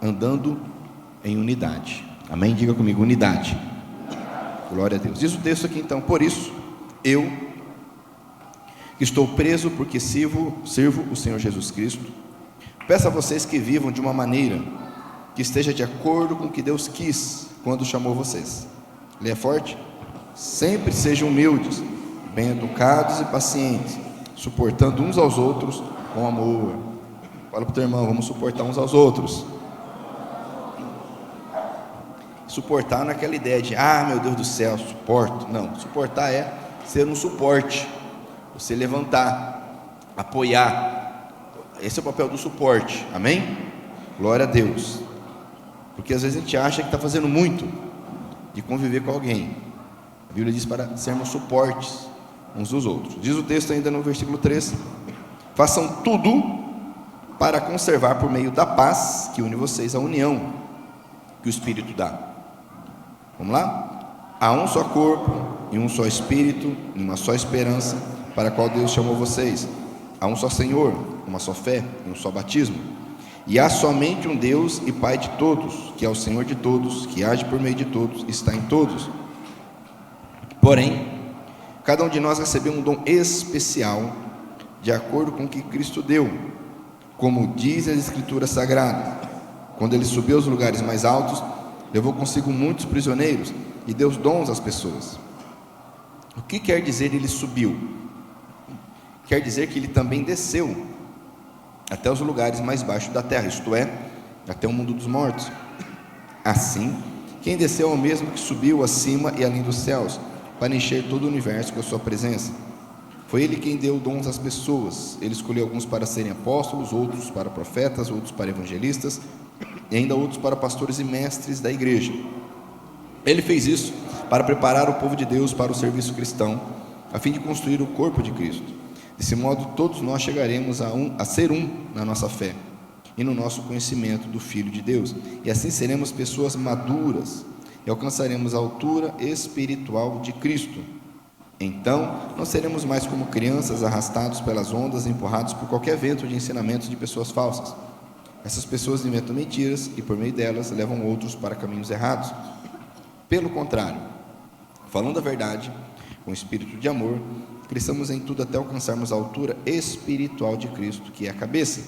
andando em unidade. Amém? Diga comigo, unidade. Glória a Deus. Diz o texto aqui então: por isso, eu, que estou preso porque sirvo o Senhor Jesus Cristo, peço a vocês que vivam de uma maneira que esteja de acordo com o que Deus quis quando chamou vocês. Leia forte. Sempre sejam humildes, bem educados e pacientes, suportando uns aos outros com amor. Fala para o teu irmão, vamos suportar uns aos outros. Suportar não é aquela ideia de, meu Deus do céu, suporto. Não, suportar é ser um suporte, você levantar, apoiar. Esse é o papel do suporte, amém? Glória a Deus. Porque às vezes a gente acha que está fazendo muito de conviver com alguém. A Bíblia diz para sermos suportes uns dos outros. Diz o texto ainda no versículo 3: façam tudo para conservar por meio da paz que une vocês a união que o Espírito dá. Vamos lá? Há um só corpo e um só Espírito e uma só esperança para a qual Deus chamou vocês. Há um só Senhor, uma só fé e um só batismo. E há somente um Deus e Pai de todos, que é o Senhor de todos, que age por meio de todos, está em todos. Porém, cada um de nós recebeu um dom especial, de acordo com o que Cristo deu, como diz as Escrituras Sagradas. Quando ele subiu aos lugares mais altos, levou consigo muitos prisioneiros e deu dons às pessoas. O que quer dizer ele subiu? Quer dizer que ele também desceu até os lugares mais baixos da terra, isto é, até o mundo dos mortos. Assim, quem desceu é o mesmo que subiu acima e além dos céus, para encher todo o universo com a sua presença. Foi ele quem deu dons às pessoas. Ele escolheu alguns para serem apóstolos, outros para profetas, outros para evangelistas, e ainda outros para pastores e mestres da igreja. Ele fez isso para preparar o povo de Deus para o serviço cristão, a fim de construir o corpo de Cristo. Desse modo, todos nós chegaremos a ser um na nossa fé e no nosso conhecimento do Filho de Deus, e assim seremos pessoas maduras e alcançaremos a altura espiritual de Cristo. Então, não seremos mais como crianças arrastados pelas ondas, empurrados por qualquer vento de ensinamentos de pessoas falsas. Essas pessoas inventam mentiras e, por meio delas, levam outros para caminhos errados. Pelo contrário, falando a verdade, com espírito de amor, cresçamos em tudo até alcançarmos a altura espiritual de Cristo, que é a cabeça.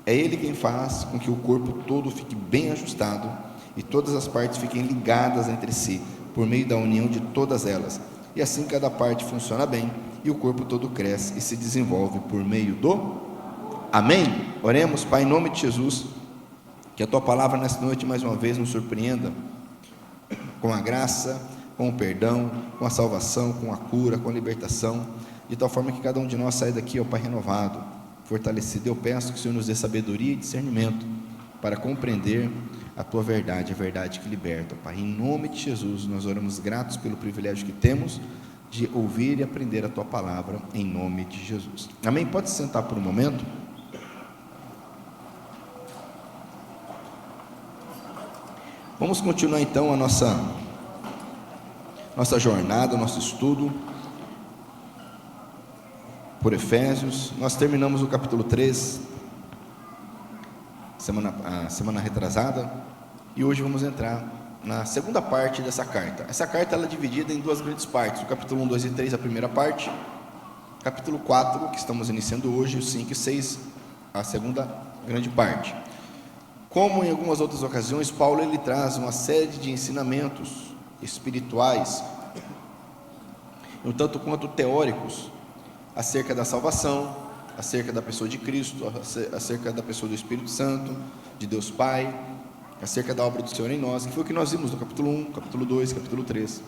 É Ele quem faz com que o corpo todo fique bem ajustado e todas as partes fiquem ligadas entre si, por meio da união de todas elas. E assim cada parte funciona bem e o corpo todo cresce e se desenvolve por meio do Amém? Oremos. Pai, em nome de Jesus, que a Tua palavra nesta noite mais uma vez nos surpreenda com a graça, com o perdão, com a salvação, com a cura, com a libertação, de tal forma que cada um de nós saia daqui, ó Pai, renovado, fortalecido. Eu peço que o Senhor nos dê sabedoria e discernimento para compreender a Tua verdade, a verdade que liberta, Pai. Em nome de Jesus, nós oramos gratos pelo privilégio que temos de ouvir e aprender a Tua palavra, em nome de Jesus. Amém? Pode se sentar por um momento. Vamos continuar então a nossa jornada, nosso estudo por Efésios. Nós terminamos o capítulo 3 semana retrasada, e hoje vamos entrar na segunda parte dessa carta. Essa carta ela é dividida em duas grandes partes: o capítulo 1, 2 e 3, a primeira parte, capítulo 4, que estamos iniciando hoje, o 5 e 6, a segunda grande parte. Como em algumas outras ocasiões, Paulo ele traz uma série de ensinamentos espirituais, um tanto quanto teóricos, acerca da salvação, acerca da pessoa de Cristo, acerca da pessoa do Espírito Santo, de Deus Pai, acerca da obra do Senhor em nós, que foi o que nós vimos no capítulo 1, capítulo 2, capítulo 3.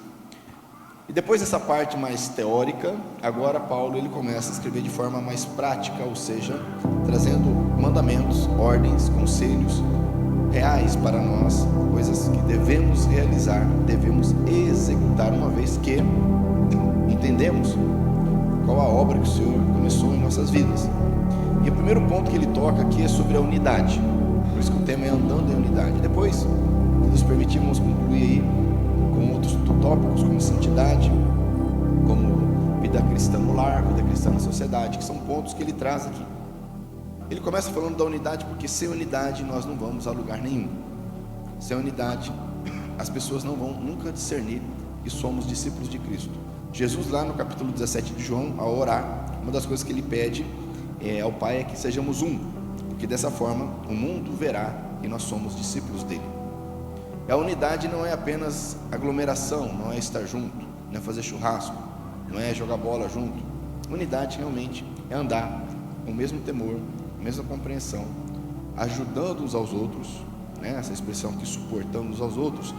E depois dessa parte mais teórica, agora Paulo ele começa a escrever de forma mais prática, ou seja, trazendo mandamentos, ordens, conselhos reais para nós, coisas que devemos realizar, devemos executar, uma vez que entendemos qual a obra que o Senhor começou em nossas vidas. E o primeiro ponto que ele toca aqui é sobre a unidade, por isso que o tema é andando em unidade. Depois, se nos permitirmos concluir aí com outros tópicos, como santidade, como vida cristã no lar, vida cristã na sociedade, que são pontos que ele traz aqui. Ele começa falando da unidade, porque sem unidade nós não vamos a lugar nenhum. Sem unidade, as pessoas não vão nunca discernir que somos discípulos de Cristo. Jesus, lá no capítulo 17 de João, ao orar, uma das coisas que ele pede ao Pai é que sejamos um, porque dessa forma o mundo verá que nós somos discípulos dele. A unidade não é apenas aglomeração, não é estar junto, não é fazer churrasco, não é jogar bola junto. Unidade realmente é andar com o mesmo temor, a mesma compreensão, ajudando uns aos outros, né? Essa expressão que suportamos uns aos outros,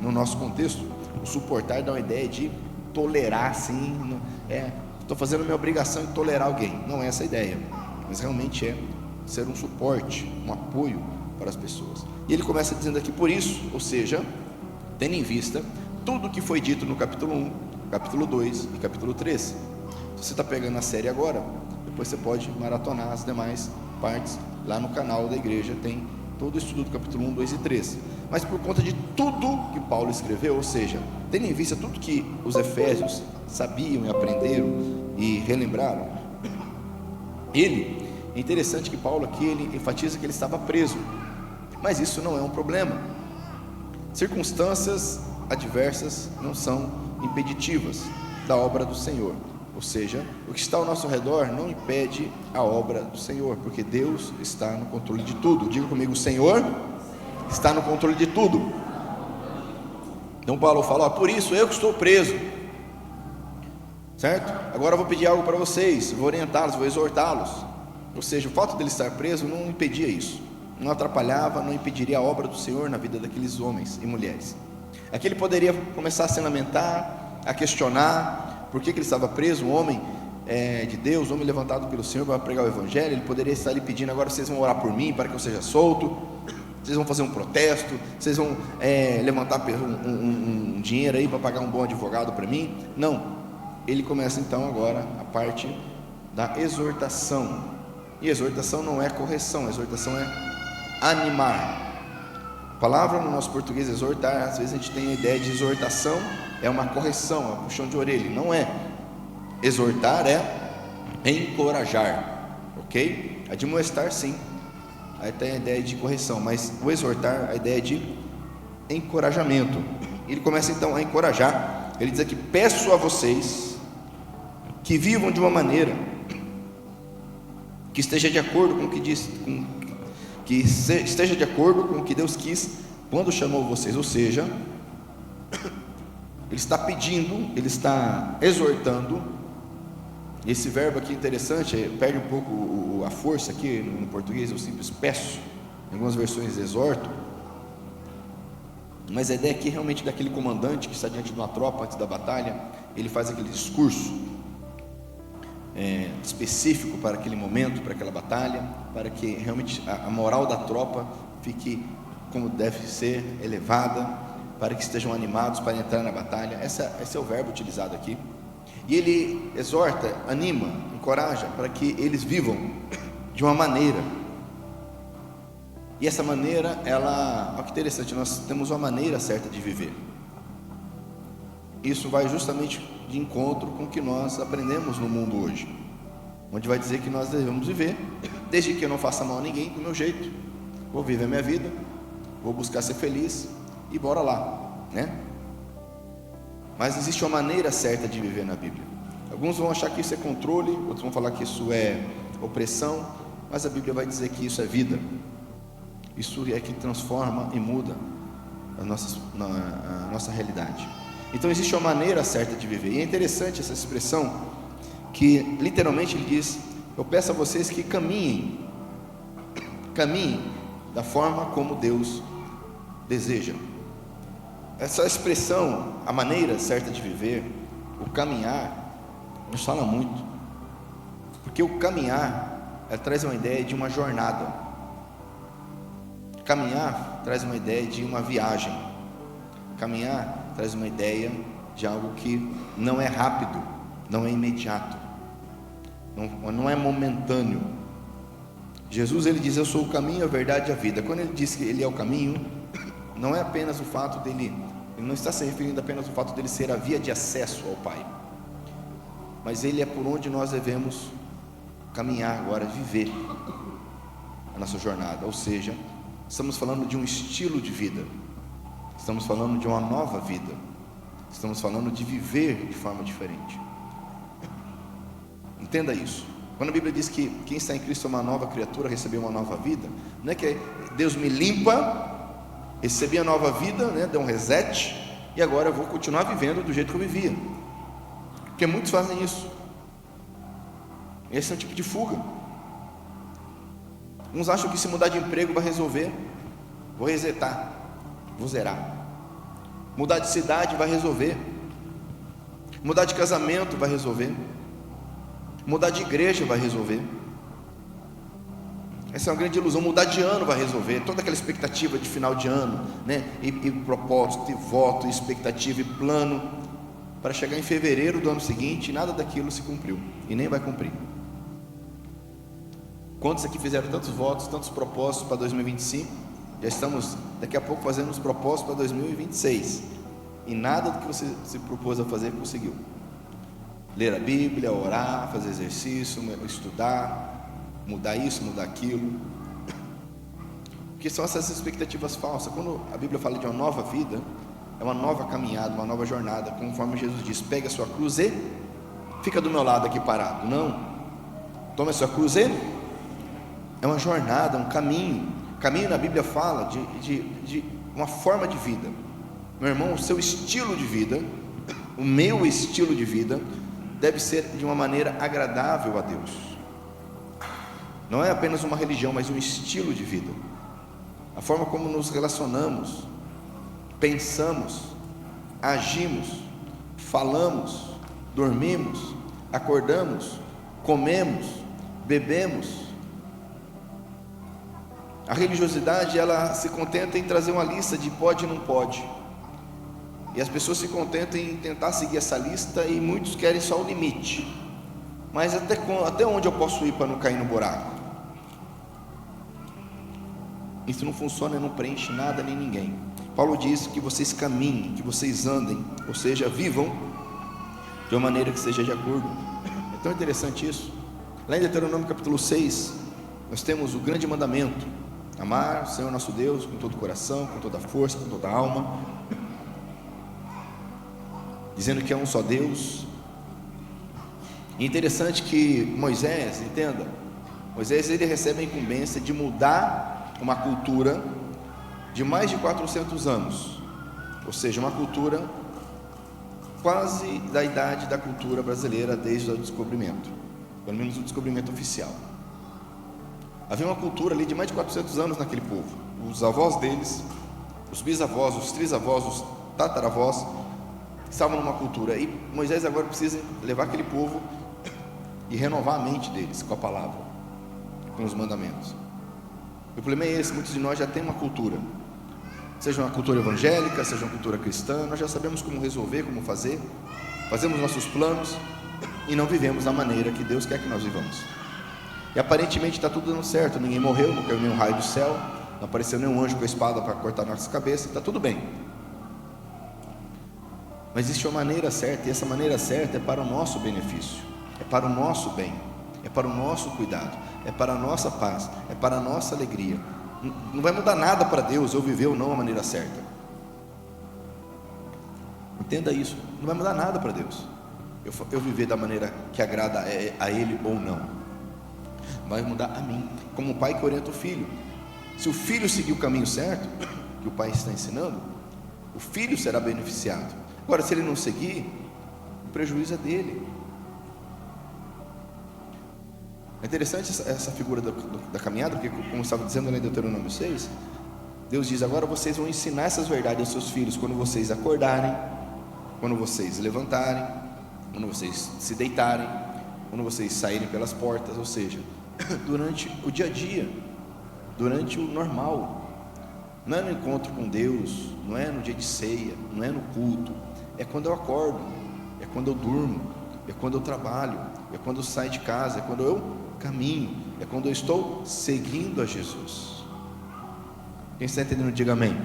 no nosso contexto, o suportar dá uma ideia de tolerar, sim, estou fazendo minha obrigação de tolerar alguém, não é essa a ideia, mas realmente é ser um suporte, um apoio para as pessoas. E ele começa dizendo aqui, por isso, ou seja, tendo em vista tudo o que foi dito no capítulo 1, capítulo 2 e capítulo 3. Se você está pegando a série agora, depois você pode maratonar as demais partes, lá no canal da igreja tem todo o estudo do capítulo 1, 2 e 3. Mas por conta de tudo que Paulo escreveu, ou seja, tendo em vista tudo que os efésios sabiam e aprenderam e relembraram, é interessante que Paulo aqui, ele enfatiza que ele estava preso, mas isso não é um problema. Circunstâncias adversas não são impeditivas da obra do Senhor, ou seja, o que está ao nosso redor não impede a obra do Senhor, porque Deus está no controle de tudo. Diga comigo, o Senhor está no controle de tudo. Então Paulo fala, por isso eu que estou preso, certo? Agora eu vou pedir algo para vocês, vou orientá-los, vou exortá-los. Ou seja, o fato dele estar preso não impedia isso, não atrapalhava, não impediria a obra do Senhor na vida daqueles homens e mulheres. Aqui ele poderia começar a se lamentar, a questionar por que ele estava preso, um homem de Deus, um homem levantado pelo Senhor para pregar o Evangelho. Ele poderia estar ali pedindo, agora vocês vão orar por mim para que eu seja solto, vocês vão fazer um protesto, vocês vão levantar um dinheiro aí para pagar um bom advogado para mim. Não, ele começa então agora a parte da exortação. E exortação não é correção, exortação é animar. A palavra no nosso português, exortar, às vezes a gente tem a ideia de exortação, é uma correção, é um puxão de orelha. Não é. Exortar é encorajar, ok? Admoestar, sim, aí tem a ideia de correção, mas o exortar, a ideia de encorajamento. Ele começa então a encorajar. Ele diz aqui, peço a vocês que vivam de uma maneira que esteja de acordo com o que diz, esteja de acordo com o que Deus quis quando chamou vocês. Ou seja, ele está pedindo, ele está exortando. Esse verbo aqui interessante, perde um pouco a força aqui no português, eu simples peço, em algumas versões exorto, mas a ideia aqui realmente daquele comandante que está diante de uma tropa antes da batalha, ele faz aquele discurso específico para aquele momento, para aquela batalha, para que realmente a moral da tropa fique como deve ser, elevada, para que estejam animados para entrar na batalha. Esse é o verbo utilizado aqui. E ele exorta, anima, encoraja para que eles vivam de uma maneira. E essa maneira, olha que interessante, nós temos uma maneira certa de viver. Isso vai justamente de encontro com o que nós aprendemos no mundo hoje, onde vai dizer que nós devemos viver, desde que eu não faça mal a ninguém, do meu jeito, vou viver a minha vida, vou buscar ser feliz e bora lá, né? Mas existe uma maneira certa de viver na Bíblia. Alguns vão achar que isso é controle, outros vão falar que isso é opressão, mas a Bíblia vai dizer que isso é vida. Isso é que transforma e muda a nossa realidade. Então existe uma maneira certa de viver. E é interessante essa expressão, que literalmente ele diz, eu peço a vocês que caminhem da forma como Deus deseja. Essa expressão, a maneira certa de viver, o caminhar, nos fala muito, porque o caminhar, ela traz uma ideia de uma jornada. Caminhar traz uma ideia de uma viagem. Caminhar traz uma ideia de algo que não é rápido, não é imediato, não é momentâneo. Jesus, ele diz, eu sou o caminho, a verdade e a vida. Quando ele diz que ele é o caminho, não é apenas o fato dele, ele não está se referindo apenas ao fato dele ser a via de acesso ao Pai, mas ele é por onde nós devemos caminhar agora, viver. a nossa jornada. Ou seja, estamos falando de um estilo de vida, estamos falando de uma nova vida, estamos falando de viver de forma diferente. Entenda isso. Quando a Bíblia diz que quem está em Cristo é uma nova criatura, recebeu uma nova vida, não é que Deus me limpa, recebi a nova vida, né, deu um reset, e agora eu vou continuar vivendo do jeito que eu vivia. Porque muitos fazem isso. Esse é um tipo de fuga. Uns acham que se mudar de emprego vai resolver. Vou resetar, vou zerar. Mudar de cidade vai resolver. Mudar de casamento vai resolver. Mudar de igreja vai resolver. Essa é uma grande ilusão. Mudar de ano vai resolver. Toda aquela expectativa de final de ano, né? E propósito, e voto, e expectativa, e plano, para chegar em fevereiro do ano seguinte, e nada daquilo se cumpriu, e nem vai cumprir. Quantos aqui fizeram tantos votos, tantos propósitos para 2025? Já estamos daqui a pouco fazendo os propósitos para 2026, e nada do que você se propôs a fazer conseguiu. Ler a Bíblia, orar, fazer exercício, estudar, mudar isso, mudar aquilo. Porque são essas expectativas falsas. Quando a Bíblia fala de uma nova vida, é uma nova caminhada, uma nova jornada, conforme Jesus diz: pegue a sua cruz e fica do meu lado aqui parado. Não, tome a sua cruz e é uma jornada, um caminho. Caminho na Bíblia fala de uma forma de vida. Meu irmão, o seu estilo de vida, o meu estilo de vida, deve ser de uma maneira agradável a Deus. Não é apenas uma religião, mas um estilo de vida. A forma como nos relacionamos, pensamos, agimos, falamos, dormimos, acordamos, comemos, bebemos. A religiosidade, ela se contenta em trazer uma lista de pode e não pode, e as pessoas se contentam em tentar seguir essa lista, e muitos querem só o limite. Mas até onde eu posso ir para não cair no buraco? Isso não funciona, não preenche nada nem ninguém. Paulo diz que vocês caminhem, que vocês andem, ou seja, vivam de uma maneira que seja de acordo. É tão interessante isso. Lá em Deuteronômio capítulo 6, nós temos o grande mandamento: amar o Senhor nosso Deus com todo o coração, com toda a força, com toda a alma, dizendo que é um só Deus. E interessante que Moisés, entenda, Moisés, ele recebe a incumbência de mudar uma cultura de mais de 400 anos, ou seja, uma cultura quase da idade da cultura brasileira, desde o descobrimento, pelo menos o descobrimento oficial. Havia uma cultura ali de mais de 400 anos naquele povo. Os avós deles, os bisavós, os trisavós, os tataravós estavam numa cultura, e Moisés agora precisa levar aquele povo e renovar a mente deles com a palavra, com os mandamentos. O problema é esse: muitos de nós já têm uma cultura, seja uma cultura evangélica, seja uma cultura cristã, nós já sabemos como resolver, como fazer, fazemos nossos planos e não vivemos da maneira que Deus quer que nós vivamos. E aparentemente está tudo dando certo, ninguém morreu, não caiu nenhum raio do céu, não apareceu nenhum anjo com a espada para cortar nossa cabeça, está tudo bem. Mas existe uma maneira certa, e essa maneira certa é para o nosso benefício, é para o nosso bem, é para o nosso cuidado, é para a nossa paz, é para a nossa alegria. Não vai mudar nada para Deus eu viver ou não a maneira certa. Entenda isso, não vai mudar nada para Deus eu viver da maneira que agrada a Ele ou não. Vai mudar a mim, como o pai que orienta o filho. Se o filho seguir o caminho certo, que o pai está ensinando, o filho será beneficiado. Agora, se ele não seguir, o prejuízo é dele. É interessante essa figura da caminhada, porque, como estava dizendo lá em Deuteronômio 6, Deus diz: agora vocês vão ensinar essas verdades aos seus filhos quando vocês acordarem, quando vocês levantarem, quando vocês se deitarem, quando vocês saírem pelas portas, ou seja, durante o dia a dia, durante o normal. Não é no encontro com Deus, não é no dia de ceia, não é no culto, é quando eu acordo, é quando eu durmo, é quando eu trabalho, é quando eu saio de casa, é quando eu caminho, é quando eu estou seguindo a Jesus. Quem está entendendo, diga amém.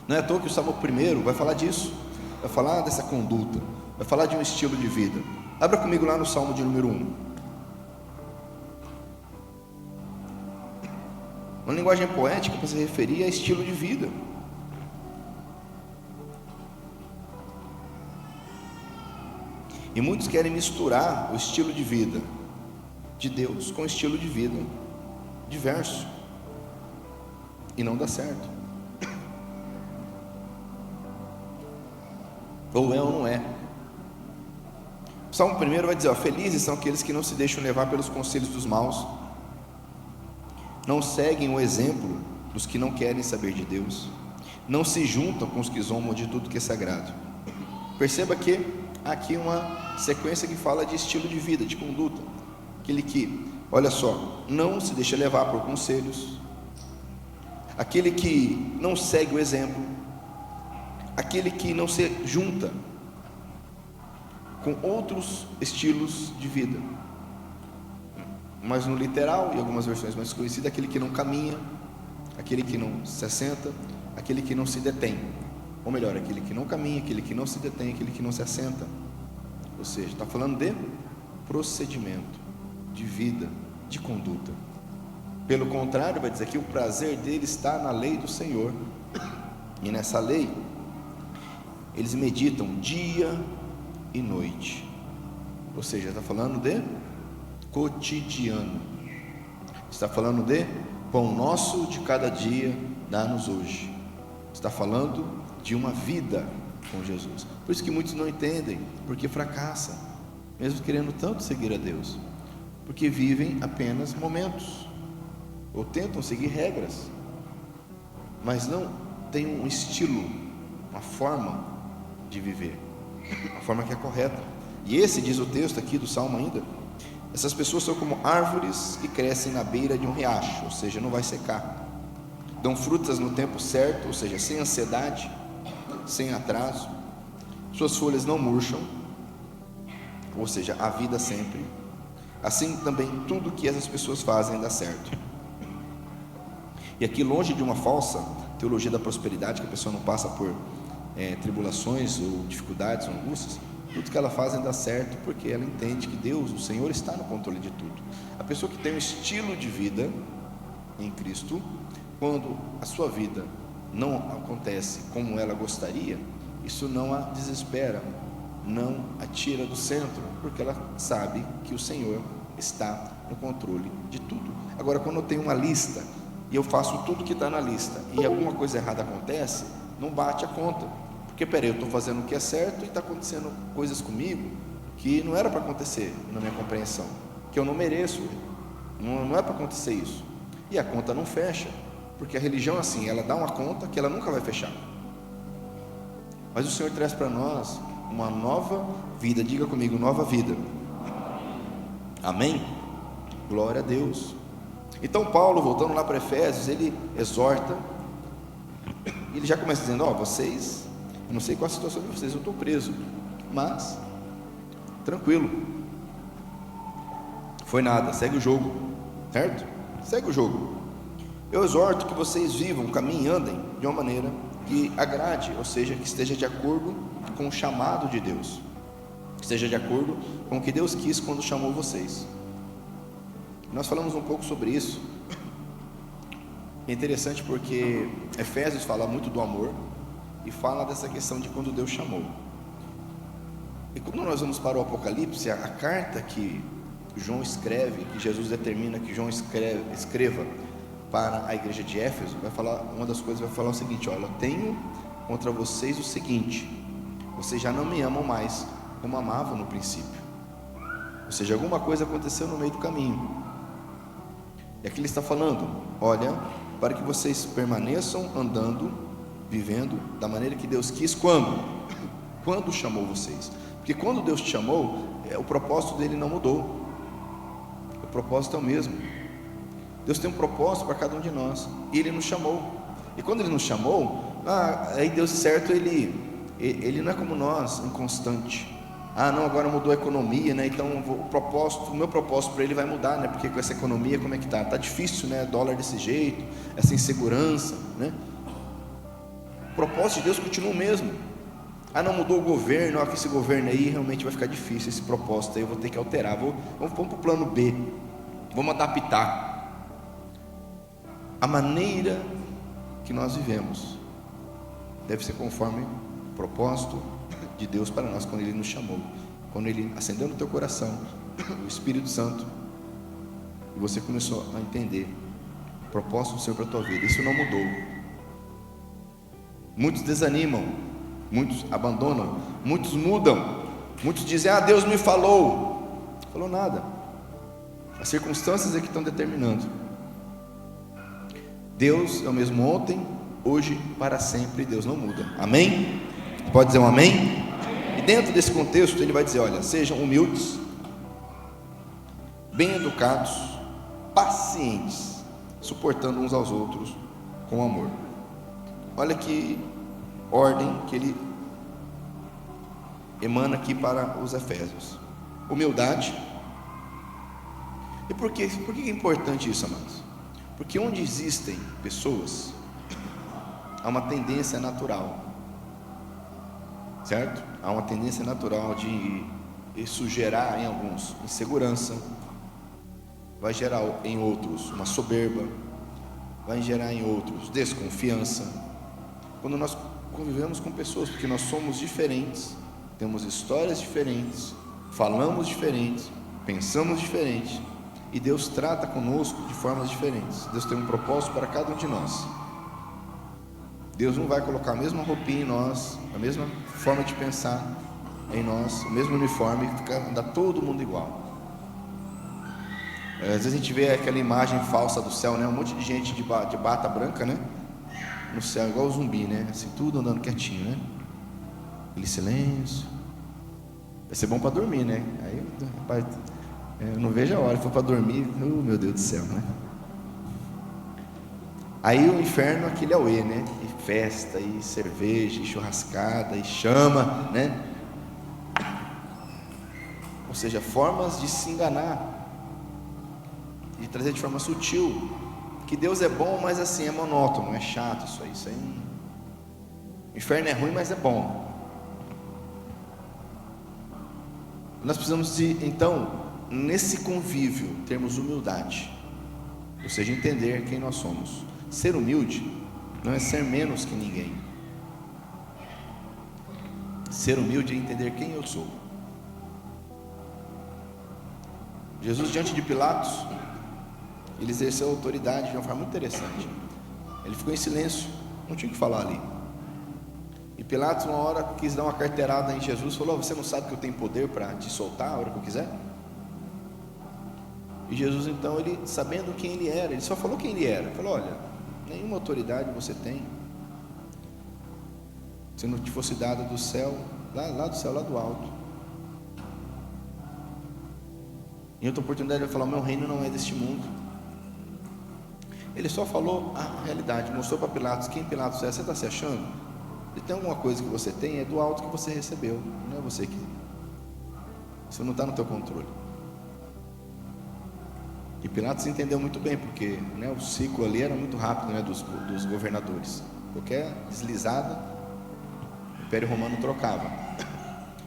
Não é à toa que o Salmo 1 vai falar disso, vai falar dessa conduta, vai falar de um estilo de vida. Abra comigo lá no Salmo de número 1. Uma linguagem poética para se referir a estilo de vida. E muitos querem misturar o estilo de vida de Deus com o estilo de vida diverso, e não dá certo. Ou é ou não é. O Salmo 1 vai dizer, felizes são aqueles que não se deixam levar pelos conselhos dos maus, não seguem o exemplo dos que não querem saber de Deus, não se juntam com os que zombam de tudo que é sagrado. Perceba que há aqui uma sequência que fala de estilo de vida, de conduta. Aquele que, olha só, não se deixa levar por conselhos, aquele que não segue o exemplo, aquele que não se junta com outros estilos de vida. Mas no literal, e algumas versões mais conhecidas, aquele que não caminha, aquele que não se assenta, aquele que não se detém. Ou melhor, aquele que não caminha, aquele que não se detém, aquele que não se assenta. Ou seja, está falando de procedimento, de vida, de conduta. Pelo contrário, vai dizer que o prazer dele está na lei do Senhor, e nessa lei eles meditam dia e noite. Ou seja, está falando de cotidiano, está falando de pão nosso de cada dia dá-nos hoje, está falando de uma vida com Jesus. Por isso que muitos não entendem, porque fracassam, mesmo querendo tanto seguir a Deus, porque vivem apenas momentos, ou tentam seguir regras, mas não têm um estilo, uma forma de viver, uma forma que é correta. E esse, diz o texto aqui do Salmo ainda, essas pessoas são como árvores que crescem na beira de um riacho, ou seja, não vai secar, dão frutas no tempo certo, ou seja, sem ansiedade, sem atraso, suas folhas não murcham, ou seja, a vida sempre. Assim também tudo que essas pessoas fazem dá certo. E aqui, longe de uma falsa teologia da prosperidade, que a pessoa não passa por tribulações ou dificuldades ou angústias, tudo que ela faz dá certo, porque ela entende que Deus, o Senhor, está no controle de tudo. A pessoa que tem um estilo de vida em Cristo, quando a sua vida não acontece como ela gostaria, isso não a desespera, não a tira do centro, porque ela sabe que o Senhor está no controle de tudo. Agora, quando eu tenho uma lista e eu faço tudo que está na lista e alguma coisa errada acontece, não bate a conta, porque peraí, eu estou fazendo o que é certo e está acontecendo coisas comigo que não era para acontecer na minha compreensão, que eu não mereço, não é para acontecer isso, e a conta não fecha, porque a religião assim, ela dá uma conta que ela nunca vai fechar. Mas o Senhor traz para nós uma nova vida. Diga comigo, nova vida. Amém? Glória a Deus. Então Paulo, voltando lá para Efésios, ele exorta, ele já começa dizendo, vocês, eu não sei qual a situação de vocês, eu estou preso, mas tranquilo, foi nada, segue o jogo, certo? Segue o jogo. Eu exorto que vocês vivam, caminhem, andem de uma maneira que agrade, ou seja, que esteja de acordo com o chamado de Deus, que esteja de acordo com o que Deus quis quando chamou vocês. Nós falamos um pouco sobre isso. É interessante porque Efésios fala muito do amor e fala dessa questão de quando Deus chamou. E quando nós vamos para o Apocalipse, a carta que João escreve, que Jesus determina que João escreva para a igreja de Éfeso, vai falar, uma das coisas vai falar o seguinte: olha, eu tenho contra vocês o seguinte, vocês já não me amam mais como amavam no princípio. Ou seja, alguma coisa aconteceu no meio do caminho. E aqui ele está falando, olha, para que vocês permaneçam andando, vivendo da maneira que Deus quis. Quando chamou vocês. Porque quando Deus te chamou, o propósito dele não mudou, o propósito é o mesmo. Deus tem um propósito para cada um de nós, e Ele nos chamou. E quando Ele nos chamou, aí Deus, certo, Ele não é como nós, inconstante. Não, agora mudou a economia, né? Então o meu propósito para Ele vai mudar, né? Porque com essa economia, como é que está difícil, né? Dólar desse jeito, essa insegurança, né? O propósito de Deus continua o mesmo. Não mudou o governo, que esse governo aí realmente vai ficar difícil, esse propósito aí eu vou ter que alterar, vamos para o plano B, vamos adaptar. a maneira que nós vivemos deve ser conforme o propósito de Deus para nós, quando Ele nos chamou, quando Ele acendeu no teu coração o Espírito Santo, e você começou a entender o propósito do Senhor para a tua vida. Isso não mudou. Muitos desanimam, muitos abandonam, muitos mudam, muitos dizem: ah, Deus me falou. Falou nada. As circunstâncias é que estão determinando. Deus é o mesmo ontem, hoje, para sempre. Deus não muda. Amém? Pode dizer um amém? E dentro desse contexto ele vai dizer: olha, sejam humildes, bem educados, pacientes, suportando uns aos outros com amor. Olha que ordem que ele emana aqui para os Efésios: humildade. E por que é importante isso, amados? Porque onde existem pessoas, há uma tendência natural, certo? Há uma tendência natural de isso gerar em alguns insegurança, vai gerar em outros uma soberba, vai gerar em outros desconfiança. Quando nós convivemos com pessoas, porque nós somos diferentes, temos histórias diferentes, falamos diferentes, pensamos diferente, e Deus trata conosco de formas diferentes. Deus tem um propósito para cada um de nós. Deus não vai colocar a mesma roupinha em nós, a mesma forma de pensar em nós, o mesmo uniforme, e andar todo mundo igual. Às vezes a gente vê aquela imagem falsa do céu, né? Um monte de gente de bata branca, né? No céu, igual o zumbi, né? Assim, tudo andando quietinho, né? Aquele silêncio. Vai ser bom para dormir, né? Aí, rapaz, eu não vejo a hora, se for para dormir, meu Deus do céu, né? Aí o inferno, aquele auê, né? E festa, e cerveja, e churrascada, e chama, né? Ou seja, formas de se enganar, de trazer de forma sutil, que Deus é bom, mas assim, é monótono, é chato isso aí, o inferno é ruim, mas é bom. Nós precisamos de, então, nesse convívio, termos humildade, ou seja, entender quem nós somos. Ser humilde não é ser menos que ninguém. Ser humilde é entender quem eu sou. Jesus, diante de Pilatos, ele exerceu autoridade de uma forma muito interessante. Ele ficou em silêncio, não tinha o que falar ali. E Pilatos, uma hora, quis dar uma carteirada em Jesus, falou: você não sabe que eu tenho poder para te soltar a hora que eu quiser? E Jesus, então, ele, sabendo quem ele era, ele só falou quem ele era. Ele falou: olha, nenhuma autoridade você tem, se não te fosse dada do céu, lá do céu, lá do alto. Em outra oportunidade ele vai falar: o meu reino não é deste mundo. Ele só falou a realidade, mostrou para Pilatos quem Pilatos é. Você está se achando? E tem alguma coisa que você tem, é do alto que você recebeu, não é você que... Isso não está no teu controle. E Pilatos entendeu muito bem, porque, né, o ciclo ali era muito rápido, né, dos governadores. Qualquer deslizada, o Império Romano trocava.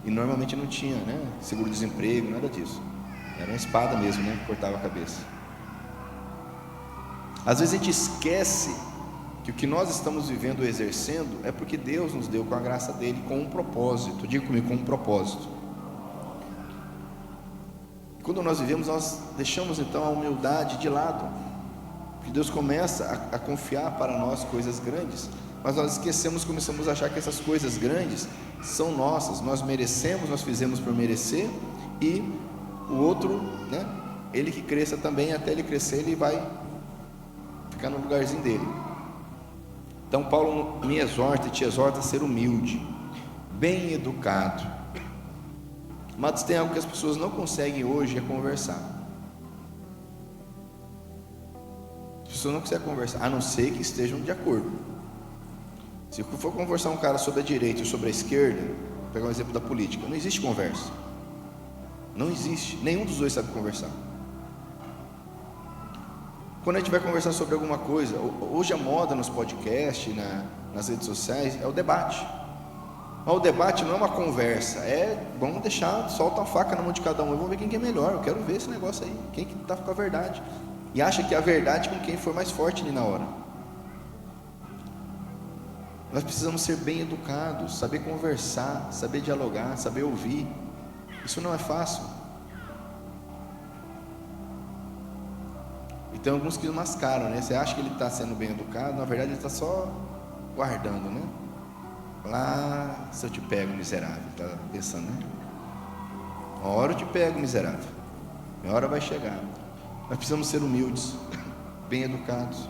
E normalmente não tinha, né, seguro-desemprego, nada disso. Era uma espada mesmo, né, que cortava a cabeça. Às vezes a gente esquece que o que nós estamos vivendo ou exercendo é porque Deus nos deu com a graça dele, com um propósito. Diga comigo, com um propósito. Quando nós vivemos, nós deixamos então a humildade de lado, porque Deus começa a confiar para nós coisas grandes, mas nós esquecemos, começamos a achar que essas coisas grandes são nossas, nós merecemos, nós fizemos por merecer, e o outro, né, ele que cresça também, até ele crescer, ele vai ficar no lugarzinho dele. Então Paulo me exorta e te exorta a ser humilde, bem educado. Mas tem algo que as pessoas não conseguem hoje, é conversar. As pessoas não conseguem conversar, a não ser que estejam de acordo. Se for conversar um cara sobre a direita e sobre a esquerda, vou pegar um exemplo da política, não existe conversa. Não existe, nenhum dos dois sabe conversar. Quando a gente vai conversar sobre alguma coisa, hoje a moda nos podcasts, nas redes sociais, é o debate. Mas o debate não é uma conversa, vamos deixar, solta a faca na mão de cada um, eu vou ver quem que é melhor, eu quero ver esse negócio aí, quem que está com a verdade. e acha que é a verdade com quem for mais forte ali na hora. Nós precisamos ser bem educados, saber conversar, saber dialogar, saber ouvir. Isso não é fácil. E tem alguns que mascaram, né? Você acha que ele está sendo bem educado, na verdade ele está só guardando, né? Lá, se eu te pego, miserável, está pensando, né? Uma hora eu te pego, miserável, minha hora vai chegar. Nós precisamos ser humildes, bem educados.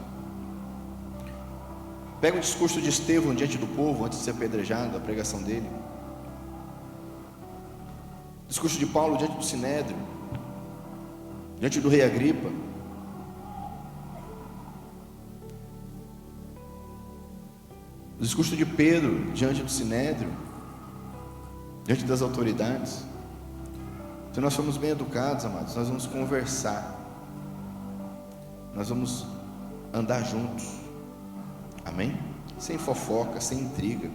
Pega o discurso de Estevão diante do povo, antes de ser apedrejado, a pregação dele. Discurso de Paulo diante do Sinédrio, diante do rei Agripa. O discurso de Pedro diante do Sinédrio, diante das autoridades. Se nós formos bem educados, amados, nós vamos conversar, nós vamos andar juntos, amém? Sem fofoca, sem intriga.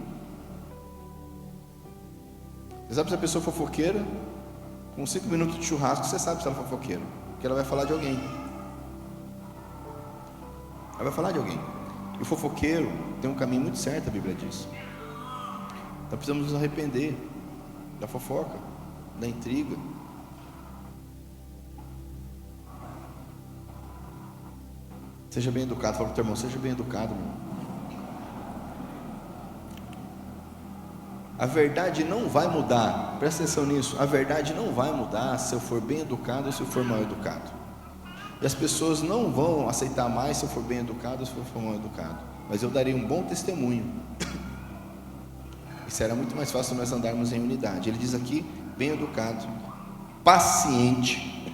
Você sabe se a pessoa é fofoqueira? Com 5 minutos de churrasco você sabe se ela é fofoqueira, porque ela vai falar de alguém. Ela vai falar de alguém. E o fofoqueiro tem um caminho muito certo, a Bíblia diz. Então precisamos nos arrepender da fofoca, da intriga. Seja bem educado. Fala para o teu irmão, seja bem educado, meu irmão. A verdade não vai mudar, presta atenção nisso. A verdade não vai mudar se eu for bem educado ou se eu for mal educado. E as pessoas não vão aceitar mais se eu for bem educado ou se eu for mal educado. Mas eu darei um bom testemunho. E será muito mais fácil nós andarmos em unidade. Ele diz aqui, bem educado, paciente.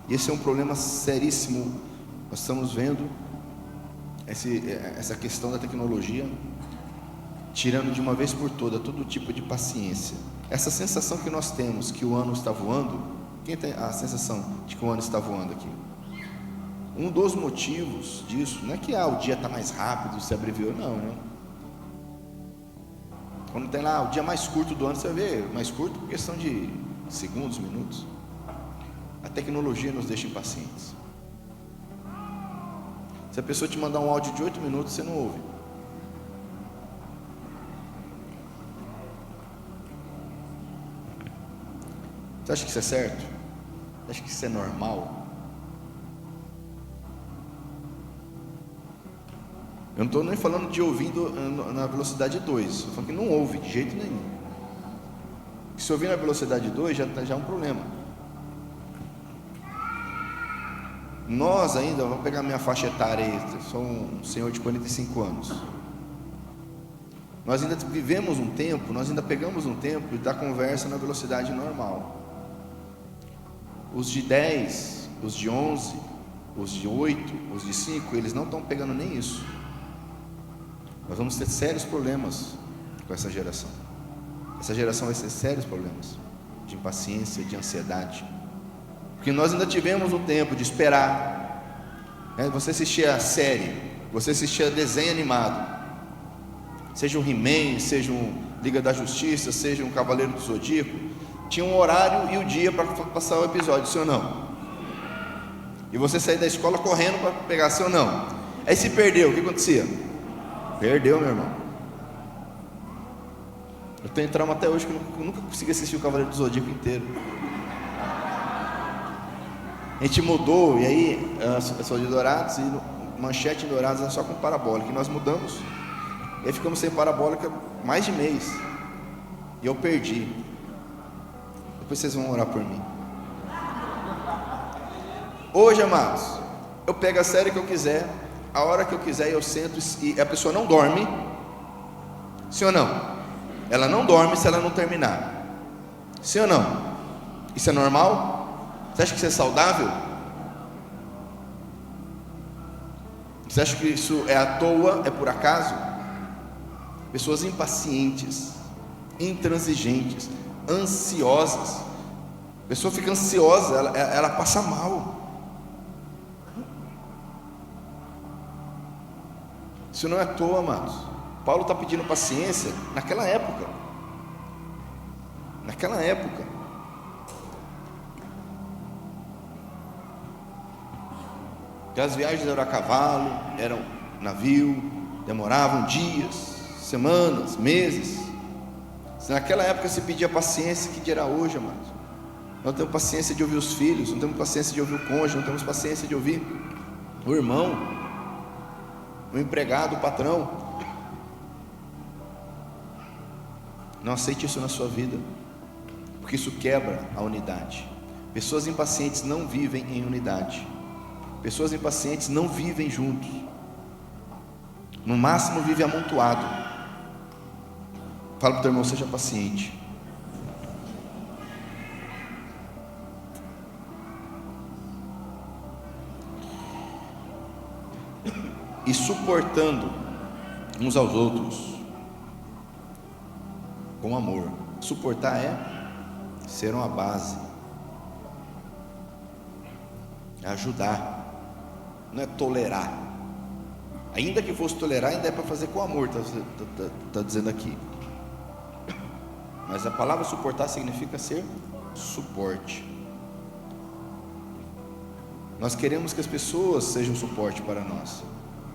E esse é um problema seríssimo. Nós estamos vendo essa questão da tecnologia tirando de uma vez por toda todo tipo de paciência. Essa sensação que nós temos que o ano está voando. Quem tem a sensação de que o ano está voando aqui? Um dos motivos disso não é que o dia está mais rápido, se abreviou, não, né? Quando tem lá o dia mais curto do ano, você vê mais curto por questão de segundos, minutos. A tecnologia nos deixa impacientes. Se a pessoa te mandar um áudio de 8 minutos, você não ouve. Você acha que isso é certo? Você acha que isso é normal? Eu não estou nem falando de ouvindo na velocidade 2, estou falando que não ouve de jeito nenhum. Se ouvir na velocidade 2 já é um problema. Nós ainda, vamos pegar minha faixa etária aí, sou um senhor de 45 anos. Nós ainda vivemos um tempo, nós ainda pegamos um tempo da conversa na velocidade normal. Os de 10, os de 11, os de 8, os de 5, eles não estão pegando nem isso. Nós vamos ter sérios problemas com essa geração. Essa geração vai ter sérios problemas de impaciência, de ansiedade. Porque nós ainda tivemos um tempo de esperar, né? Você assistia a série, você assistia desenho animado, seja um He-Man, seja um Liga da Justiça, seja um Cavaleiro do Zodíaco, tinha um horário e o dia para passar o episódio, sim ou não? E você saía da escola correndo para pegar, sim ou não? Aí se perdeu, o que acontecia? Perdeu, meu irmão. Eu tenho trauma até hoje que eu nunca consegui assistir o Cavaleiro do Zodíaco inteiro. A gente mudou, e aí eu sou de Dourados, e Manchete em Dourados é só com parabólica, e nós mudamos, e aí ficamos sem parabólica mais de mês, e eu perdi. Depois vocês vão orar por mim. Hoje, amados, eu pego a série que eu quiser, a hora que eu quiser, eu sento, e a pessoa não dorme, sim ou não? Ela não dorme se ela não terminar, sim ou não? Isso é normal? Você acha que isso é saudável? Você acha que isso é à toa, é por acaso? Pessoas impacientes, intransigentes, ansiosas. A pessoa fica ansiosa, ela passa mal. Isso não é à toa, amados. Paulo está pedindo paciência naquela época. Naquela época. Aquelas viagens eram a cavalo, eram navio, demoravam dias, semanas, meses. Se naquela época se pedia paciência, que dirá hoje, amados? Não temos paciência de ouvir os filhos, não temos paciência de ouvir o cônjuge, não temos paciência de ouvir o irmão, o empregado, o patrão. Não aceite isso na sua vida, porque isso quebra a unidade. Pessoas impacientes não vivem em unidade. Pessoas impacientes não vivem juntos. No máximo vive amontoado. Fala para o teu irmão, seja paciente. E suportando uns aos outros com amor. Suportar é ser uma base, é ajudar, não é tolerar. Ainda que fosse tolerar, ainda é para fazer com amor, está dizendo aqui. Mas a palavra suportar significa ser suporte. Nós queremos que as pessoas sejam suporte para nós.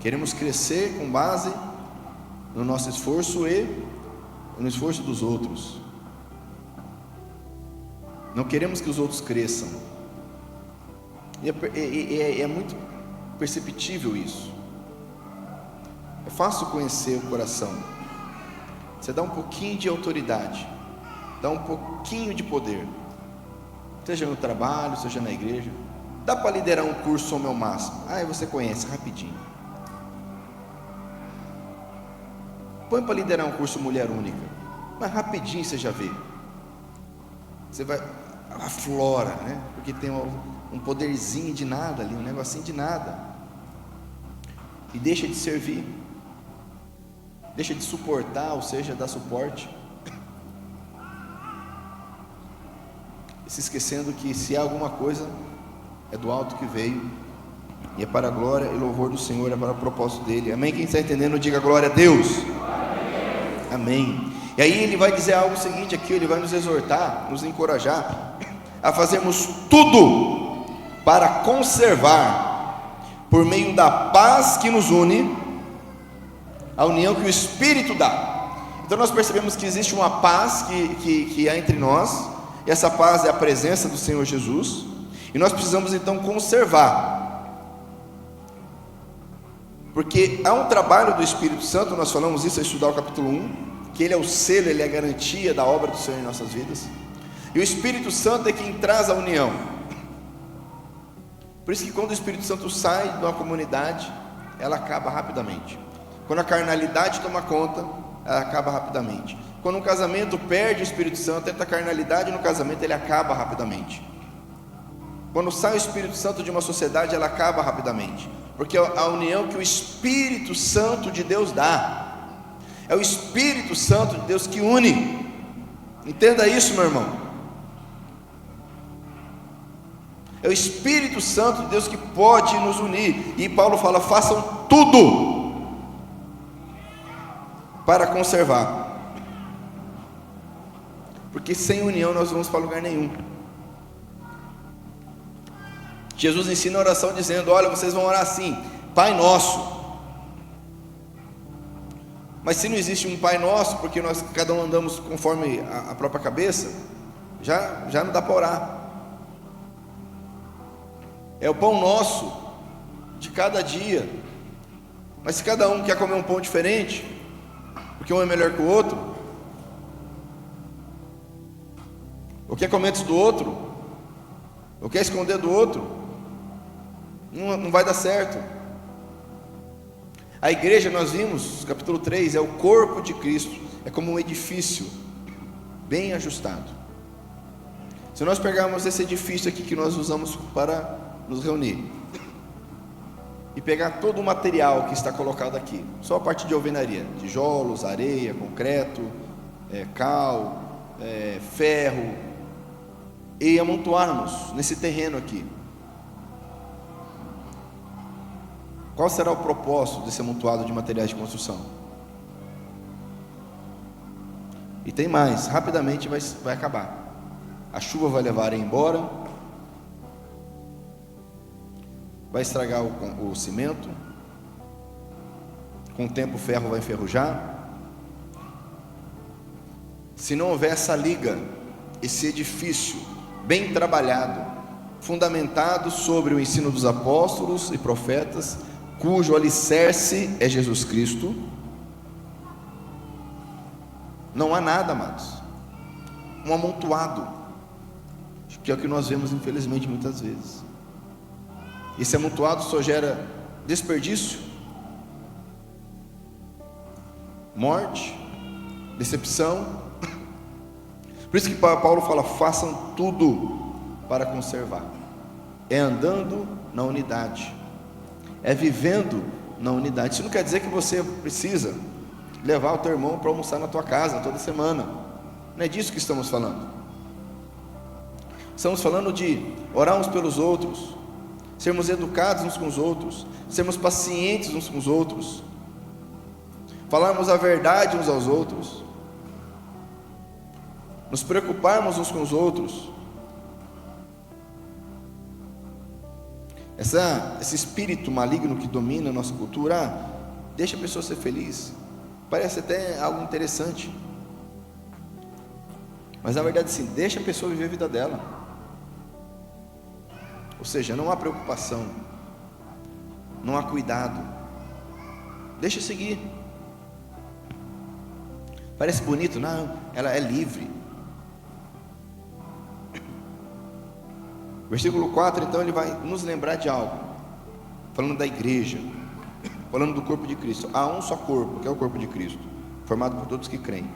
Queremos crescer com base no nosso esforço e no esforço dos outros. Não queremos que os outros cresçam. E é muito perceptível isso. É fácil conhecer o coração. Você dá um pouquinho de autoridade, dá um pouquinho de poder, seja no trabalho, seja na igreja. Dá para liderar um curso ao meu máximo. Aí você conhece rapidinho. Põe para liderar um curso mulher única, mas rapidinho você já vê. Você vai, aflora, né? Porque tem um poderzinho de nada ali, um negocinho de nada. E deixa de servir, deixa de suportar, ou seja, dar suporte. E se esquecendo que se há alguma coisa, é do alto que veio, e é para a glória e louvor do Senhor, é para o propósito dele. Amém? Quem está entendendo, diga glória a Deus. Amém. E aí ele vai dizer algo seguinte aqui, ele vai nos exortar, nos encorajar a fazermos tudo para conservar, por meio da paz que nos une, a união que o Espírito dá. Então nós percebemos que existe uma paz que há entre nós, e essa paz é a presença do Senhor Jesus, e nós precisamos então conservar, porque há um trabalho do Espírito Santo. Nós falamos isso ao estudar o capítulo 1, que ele é o selo, ele é a garantia da obra do Senhor em nossas vidas, e o Espírito Santo é quem traz a união. Por isso que quando o Espírito Santo sai de uma comunidade, ela acaba rapidamente. Quando a carnalidade toma conta, ela acaba rapidamente. Quando um casamento perde o Espírito Santo, entra a carnalidade no casamento, ele acaba rapidamente. Quando sai o Espírito Santo de uma sociedade, ela acaba rapidamente, porque a união que o Espírito Santo de Deus dá, é o Espírito Santo de Deus que une. Entenda isso, meu irmão. É o Espírito Santo de Deus que pode nos unir. E Paulo fala, façam tudo para conservar, porque sem união nós não vamos para lugar nenhum. Jesus ensina a oração dizendo, olha, vocês vão orar assim, Pai Nosso. Mas se não existe um Pai Nosso, porque nós cada um andamos conforme a própria cabeça, já não dá para orar. É o pão nosso de cada dia. Mas se cada um quer comer um pão diferente, porque um é melhor que o outro, ou quer comer antes do outro, ou quer esconder do outro, não vai dar certo. A igreja, nós vimos, capítulo 3, é o corpo de Cristo, é como um edifício bem ajustado. Se nós pegarmos esse edifício aqui que nós usamos para nos reunir, e pegar todo o material que está colocado aqui, só a parte de alvenaria, tijolos, areia, concreto, cal, ferro, e amontoarmos nesse terreno aqui, qual será o propósito desse amontoado de materiais de construção? E tem mais, rapidamente vai acabar. A chuva vai levar ele embora, vai estragar o cimento, com o tempo o ferro vai enferrujar. Se não houver essa liga, esse edifício bem trabalhado, fundamentado sobre o ensino dos apóstolos e profetas, cujo alicerce é Jesus Cristo, não há nada, amados, um amontoado, que é o que nós vemos infelizmente muitas vezes. Esse amontoado só gera desperdício, morte, decepção. Por isso que Paulo fala: façam tudo para conservar. É andando na unidade, é vivendo na unidade. Isso não quer dizer que você precisa levar o teu irmão para almoçar na tua casa toda semana. Não é disso que estamos falando. Estamos falando de orar uns pelos outros, sermos educados uns com os outros, sermos pacientes uns com os outros, falarmos a verdade uns aos outros, nos preocuparmos uns com os outros. Esse espírito maligno que domina a nossa cultura, deixa a pessoa ser feliz, parece até algo interessante, mas na verdade sim, deixa a pessoa viver a vida dela. Ou seja, não há preocupação, não há cuidado, deixa seguir. Parece bonito, não, ela é livre. Versículo 4, então, ele vai nos lembrar de algo, falando da igreja, falando do corpo de Cristo. Há um só corpo, que é o corpo de Cristo, formado por todos que creem.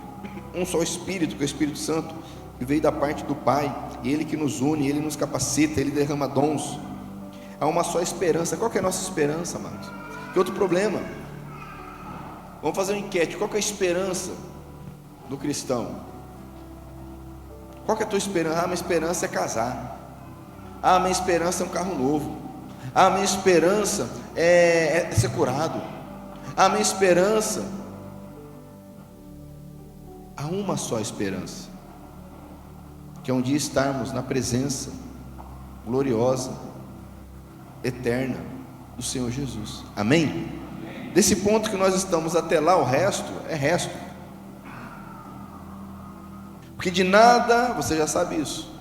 Um só Espírito, que é o Espírito Santo, que veio da parte do Pai, e Ele que nos une, Ele nos capacita, Ele derrama dons. Há uma só esperança. Qual que é a nossa esperança, amados? Que outro problema? Vamos fazer uma enquete. Qual que é a esperança do cristão? Qual que é a tua esperança? Ah, minha esperança é casar. Ah, minha esperança é um carro novo. Ah, minha esperança é ser curado. Ah, minha esperança. Há uma só esperança, que é um dia estarmos na presença gloriosa, eterna do Senhor Jesus. Amém? Desse ponto que nós estamos até lá, o resto é resto. Porque de nada, você já sabe isso,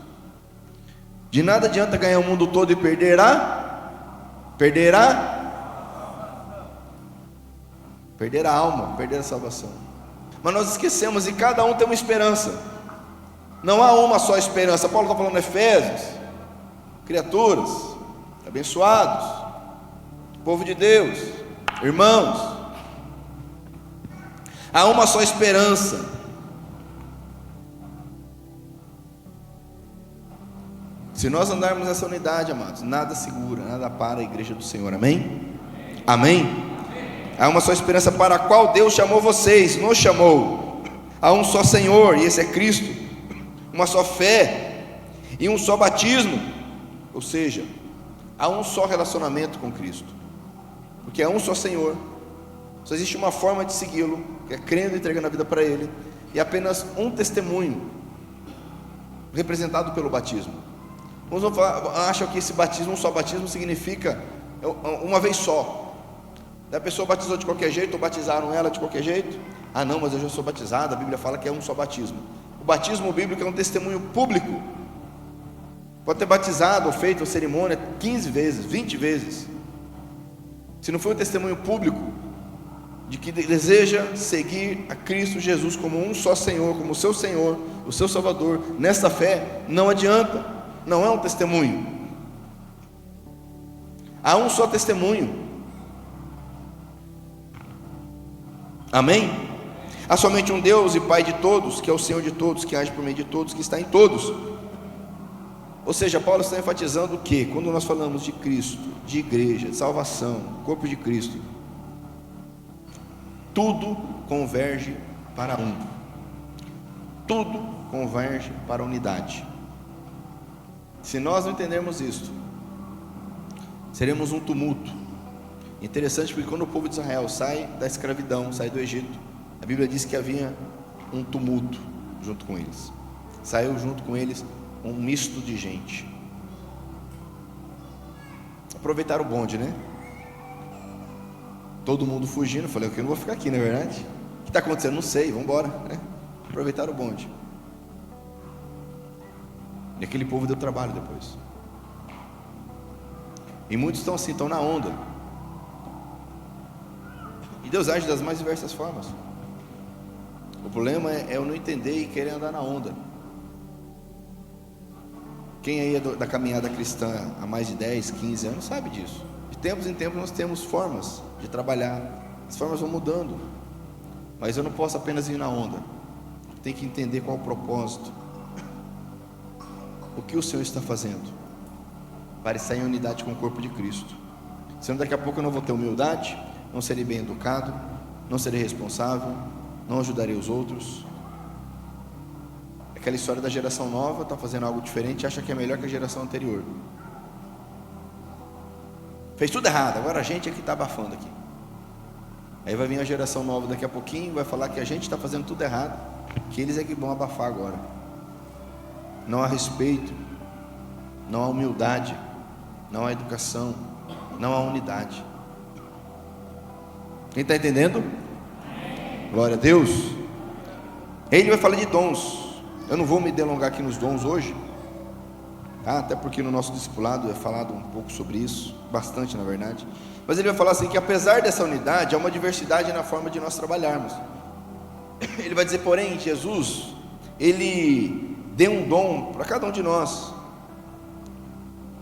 de nada adianta ganhar o mundo todo e perder a alma, perder a salvação. Mas nós esquecemos, e cada um tem uma esperança. Não há uma só esperança. Paulo está falando em Efésios, criaturas, abençoados, povo de Deus, irmãos. Há uma só esperança. Se nós andarmos nessa unidade, amados, nada segura, nada para a igreja do Senhor. Amém? Amém? Há uma só esperança para a qual Deus chamou vocês, nos chamou. Há um só Senhor, e esse é Cristo. Uma só fé e um só batismo. Ou seja, há um só relacionamento com Cristo, porque há um só Senhor. Só existe uma forma de segui-lo, que é crendo e entregando a vida para Ele, e apenas um testemunho, representado pelo batismo. Uns acham que esse batismo, um só batismo, significa uma vez só. A pessoa batizou de qualquer jeito, ou batizaram ela de qualquer jeito. Ah não, mas eu já sou batizado, a Bíblia fala que é um só batismo. O batismo bíblico é um testemunho público. Pode ter batizado ou feito a cerimônia 15 vezes, 20 vezes. Se não for um testemunho público de que deseja seguir a Cristo Jesus como um só Senhor, como o seu Senhor, o seu Salvador, nessa fé, não adianta, não é um testemunho. Há um só testemunho. Amém? Há somente um Deus e Pai de todos, que é o Senhor de todos, que age por meio de todos, que está em todos. Ou seja, Paulo está enfatizando o que? Quando nós falamos de Cristo, de igreja, de salvação, corpo de Cristo, tudo converge para um. Tudo converge para a unidade. Se nós não entendermos isso, seremos um tumulto. Interessante, porque quando o povo de Israel sai da escravidão, sai do Egito, a Bíblia diz que havia um tumulto junto com eles. Saiu junto com eles um misto de gente. Aproveitaram o bonde, né? Todo mundo fugindo. Falei, eu não vou ficar aqui, não é verdade? O que está acontecendo? Não sei, vamos embora, né? Aproveitaram o bonde. E aquele povo deu trabalho depois. E muitos estão assim, estão na onda. E Deus age das mais diversas formas. O problema é eu não entender e querer andar na onda. Quem aí é da caminhada cristã há mais de 10, 15 anos sabe disso. De tempos em tempos nós temos formas de trabalhar. As formas vão mudando. Mas eu não posso apenas ir na onda. Tem que entender qual é o propósito. O que o Senhor está fazendo para estar em unidade com o corpo de Cristo. Senão daqui a pouco eu não vou ter humildade, não serei bem educado, não serei responsável, não ajudarei os outros. Aquela história da geração nova está fazendo algo diferente e acha que é melhor que a geração anterior. Fez tudo errado, agora a gente é que está abafando aqui. Aí vai vir a geração nova daqui a pouquinho, vai falar que a gente está fazendo tudo errado, que eles é que vão abafar agora. Não há respeito, não há humildade, não há educação, não há unidade. Quem está entendendo? Glória a Deus. Ele vai falar de dons. Eu não vou me delongar aqui nos dons hoje, tá? Até porque no nosso discipulado é falado um pouco sobre isso, bastante na verdade. Mas ele vai falar assim, que apesar dessa unidade, há uma diversidade na forma de nós trabalharmos. Ele vai dizer, porém, Jesus, ele deu um dom para cada um de nós.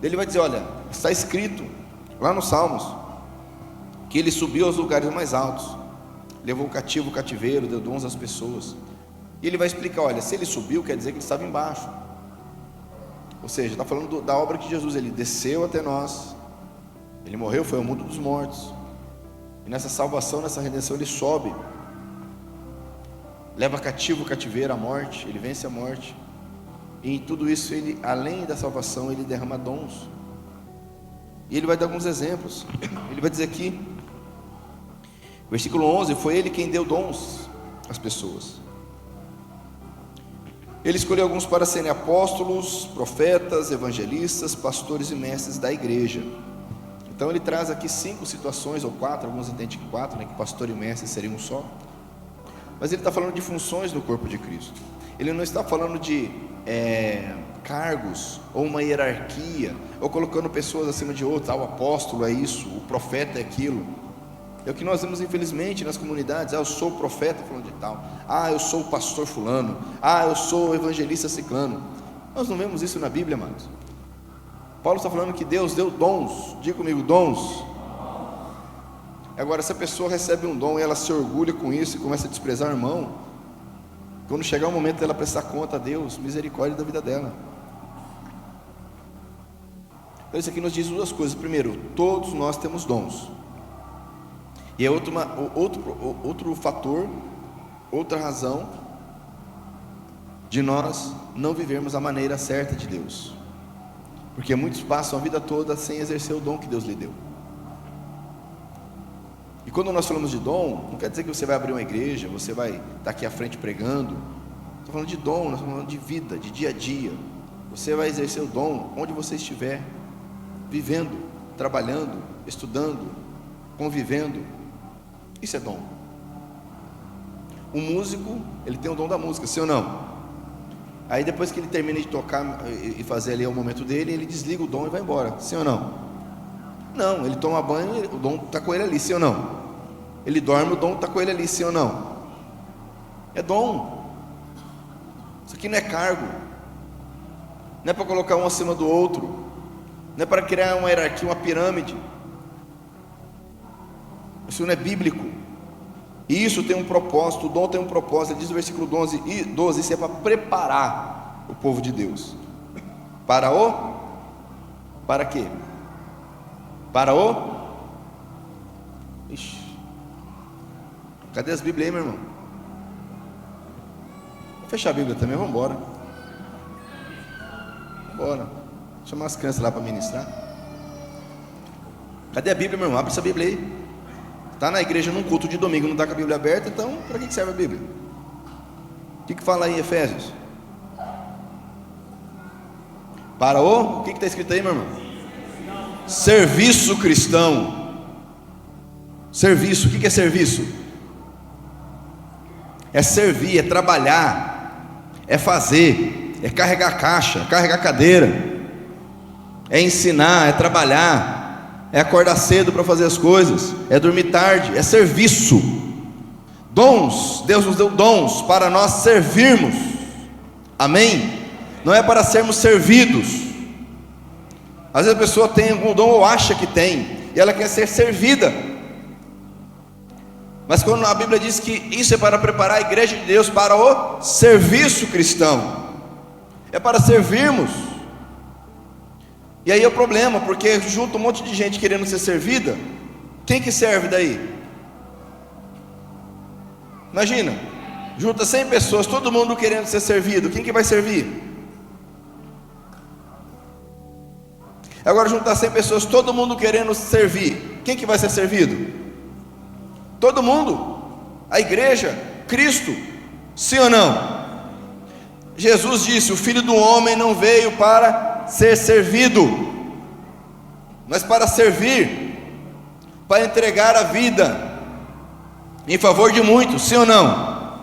Ele vai dizer, olha, está escrito lá nos Salmos, que ele subiu aos lugares mais altos, levou o cativo o cativeiro, deu dons às pessoas. E ele vai explicar, olha, se ele subiu, quer dizer que ele estava embaixo. Ou seja, está falando da obra que Jesus, ele desceu até nós, ele morreu, foi ao mundo dos mortos, e nessa salvação, nessa redenção, ele sobe, leva cativo o cativeiro, a morte, ele vence a morte. E em tudo isso, ele, além da salvação, ele derrama dons. E ele vai dar alguns exemplos. Ele vai dizer aqui, versículo 11, foi ele quem deu dons às pessoas. Ele escolheu alguns para serem apóstolos, profetas, evangelistas, pastores e mestres da igreja. Então ele traz aqui 5 situações, ou 4, alguns entendem que 4, né, que pastor e mestre seriam um só. Mas ele está falando de funções do corpo de Cristo. Ele não está falando de cargos, ou uma hierarquia, ou colocando pessoas acima de outras. O apóstolo é isso, o profeta é aquilo. É o que nós vemos infelizmente nas comunidades. Eu sou o profeta fulano de tal, eu sou o pastor fulano, eu sou o evangelista ciclano. Nós não vemos isso na Bíblia, amados. Paulo está falando que Deus deu dons. Diga comigo, dons. Agora, se a pessoa recebe um dom e ela se orgulha com isso e começa a desprezar o irmão, quando chegar o momento dela prestar conta a Deus, misericórdia da vida dela. Então isso aqui nos diz duas coisas. Primeiro, todos nós temos dons. E é outro fator, outra razão de nós não vivermos a maneira certa de Deus. Porque muitos passam a vida toda sem exercer o dom que Deus lhe deu. E quando nós falamos de dom, não quer dizer que você vai abrir uma igreja, você vai estar aqui à frente pregando. Estou falando de dom, nós estamos falando de vida, de dia a dia. Você vai exercer o dom onde você estiver, vivendo, trabalhando, estudando, convivendo. Isso é dom. O músico, ele tem o dom da música, sim ou não? Aí depois que ele termina de tocar e fazer ali o momento dele, ele desliga o dom e vai embora, sim ou não? Não, ele toma banho, o dom está com ele ali, sim ou não? Ele dorme, o dom está com ele ali, sim ou não? É dom. Isso aqui não é cargo, não é para colocar um acima do outro, não é para criar uma hierarquia, uma pirâmide. Isso não é bíblico. E isso tem um propósito, o dom tem um propósito. Ele diz no versículo 12, isso é para preparar o povo de Deus. Para quê? Ixi. Cadê as Bíblias aí, meu irmão? Vou fechar a Bíblia também, vamos embora. Bora. Chamar as crianças lá para ministrar. Cadê a Bíblia, meu irmão? Abre essa Bíblia aí. Está na igreja num culto de domingo, não está com a Bíblia aberta, então para que serve a Bíblia? O que fala aí em Efésios? O que está escrito aí, meu irmão? serviço cristão. Serviço, o que é serviço? É servir, é trabalhar, é fazer, é carregar caixa, carregar cadeira, é ensinar, é trabalhar, é acordar cedo para fazer as coisas, é dormir tarde, é serviço. Dons, Deus nos deu dons para nós servirmos, amém? Não é para sermos servidos. Às vezes a pessoa tem algum dom ou acha que tem, e ela quer ser servida. Mas quando a Bíblia diz que isso é para preparar a igreja de Deus para o serviço cristão, é para servirmos. E aí é o problema, porque junta um monte de gente querendo ser servida. Quem que serve daí? Imagina, junta 100 pessoas, todo mundo querendo ser servido, quem que vai servir? Agora juntar 100 pessoas, todo mundo querendo servir, quem que vai ser servido? Todo mundo, a igreja, Cristo, sim ou não? Jesus disse: o Filho do Homem não veio para ser servido, mas para servir, para entregar a vida em favor de muitos, sim ou não?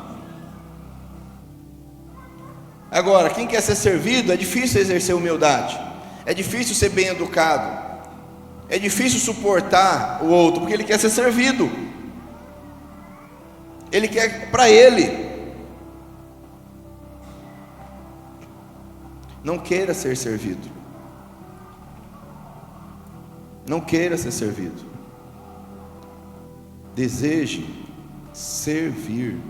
Agora, quem quer ser servido, é difícil exercer humildade, é difícil ser bem educado, é difícil suportar o outro, porque ele quer ser servido, ele quer para ele. Não queira ser servido, não queira ser servido, deseje servir,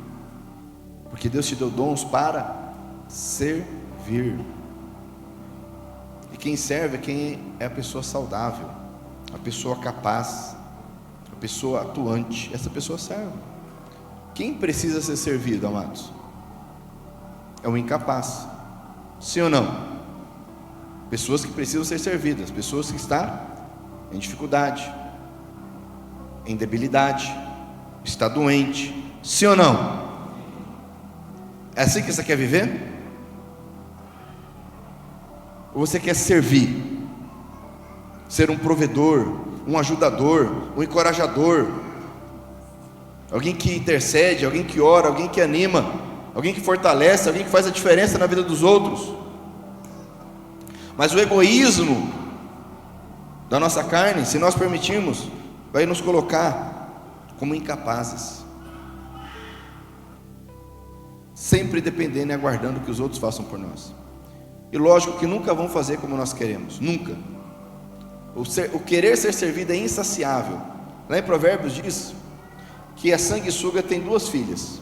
porque Deus te deu dons para servir. E quem serve é quem é a pessoa saudável, a pessoa capaz, a pessoa atuante. Essa pessoa serve. Quem precisa ser servido, amados? É o incapaz, sim ou não? Pessoas que precisam ser servidas, pessoas que estão em dificuldade, em debilidade, está doente, sim ou não? É assim que você quer viver? Ou você quer servir, ser um provedor, um ajudador, um encorajador, alguém que intercede, alguém que ora, alguém que anima, alguém que fortalece, alguém que faz a diferença na vida dos outros? Mas o egoísmo da nossa carne, se nós permitirmos, vai nos colocar como incapazes, sempre dependendo e aguardando que os outros façam por nós. E lógico que nunca vão fazer como nós queremos, nunca. O querer ser servido é insaciável. Lá em Provérbios diz que a sanguessuga tem 2 filhas.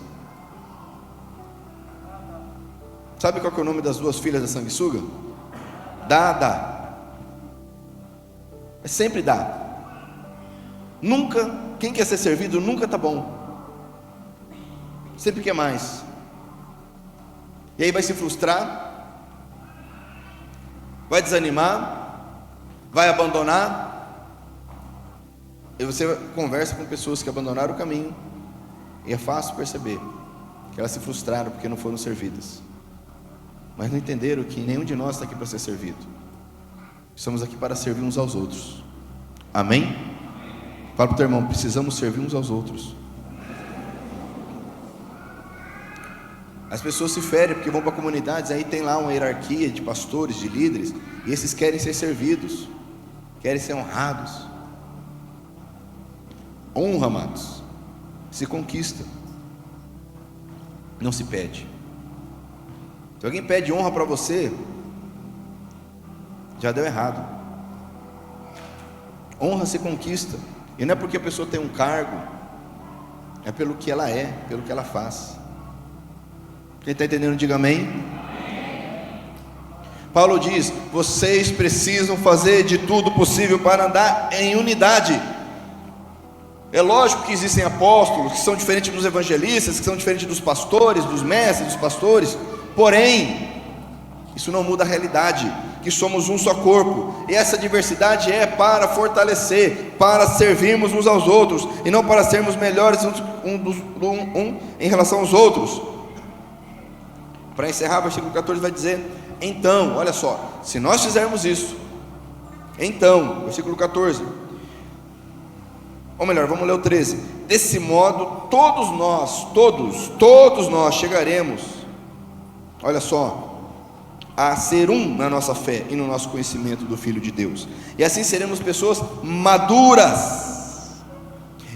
Sabe qual que é o nome das 2 filhas da sanguessuga? Dá. É sempre dá. Nunca, quem quer ser servido nunca está bom, sempre quer mais. E aí vai se frustrar, vai desanimar, vai abandonar. E você conversa com pessoas que abandonaram o caminho, e é fácil perceber que elas se frustraram porque não foram servidas, mas não entenderam que nenhum de nós está aqui para ser servido. Estamos aqui para servir uns aos outros. Amém? Fala para o teu irmão: precisamos servir uns aos outros. As pessoas se ferem porque vão para comunidades, aí tem lá uma hierarquia de pastores, de líderes, e esses querem ser servidos, querem ser honrados. Honra, amados, se conquista, não se pede. Se alguém pede honra para você, já deu errado. Honra se conquista, e não é porque a pessoa tem um cargo, é pelo que ela é, pelo que ela faz. Quem está entendendo, diga amém. Paulo diz: vocês precisam fazer de tudo possível para andar em unidade. É lógico que existem apóstolos que são diferentes dos evangelistas, que são diferentes dos pastores, dos mestres, dos pastores. Porém, isso não muda a realidade, que somos um só corpo, e essa diversidade é para fortalecer, para servirmos uns aos outros, e não para sermos melhores um em relação aos outros. Para encerrar, versículo 14 vai dizer: então, olha só, se nós fizermos isso, Então, versículo 14, ou melhor, vamos ler o 13. Desse modo, todos nós chegaremos, olha só, a ser um na nossa fé e no nosso conhecimento do Filho de Deus, e assim seremos pessoas maduras,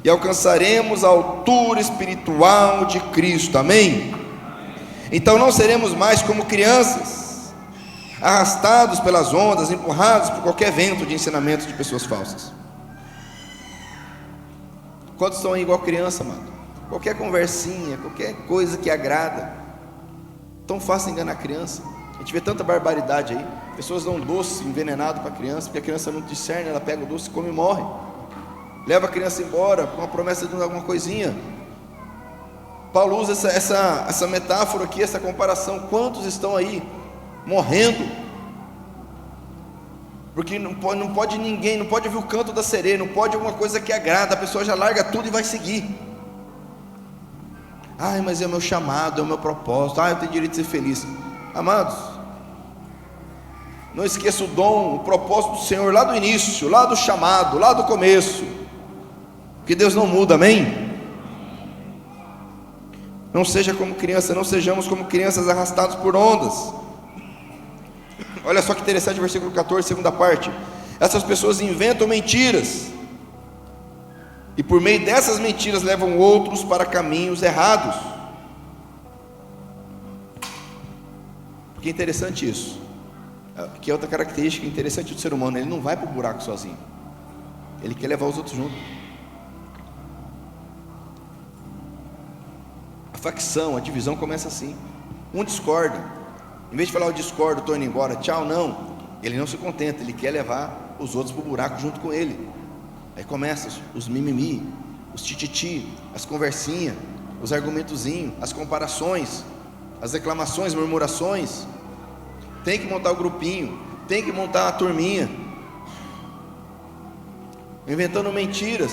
e alcançaremos a altura espiritual de Cristo, amém? Então não seremos mais como crianças, arrastados pelas ondas, empurrados por qualquer vento de ensinamentos de pessoas falsas. Quantos estão aí igual criança, amado? Qualquer conversinha, qualquer coisa que agrada, tão fácil enganar a criança. A gente vê tanta barbaridade aí. Pessoas dão doce envenenado para a criança, porque a criança não discerne, ela pega o doce, come e morre. Leva a criança embora com a promessa de alguma coisinha. Paulo usa essa metáfora aqui, essa comparação. Quantos estão aí morrendo? Porque não pode ninguém, não pode ouvir o canto da sereia, não pode alguma coisa que agrada, a pessoa já larga tudo e vai seguir. Ai, mas é o meu chamado, é o meu propósito, eu tenho direito de ser feliz. Amados, não esqueça o dom, o propósito do Senhor lá do início, lá do chamado, lá do começo, porque Deus não muda, amém? Não seja como criança, não sejamos como crianças arrastados por ondas. Olha só que interessante, versículo 14, segunda parte. Essas pessoas inventam mentiras, e por meio dessas mentiras levam outros para caminhos errados. Porque é interessante isso, que é outra característica interessante do ser humano, ele não vai para o buraco sozinho, ele quer levar os outros junto. A facção, a divisão começa assim, um discorda, em vez de falar eu discordo, estou indo embora, tchau, não, ele não se contenta, ele quer levar os outros para o buraco junto com ele. Aí começa os mimimi, os tititi, as conversinhas, os argumentozinhos, as comparações, as reclamações, murmurações. Tem que montar o grupinho, tem que montar a turminha, inventando mentiras,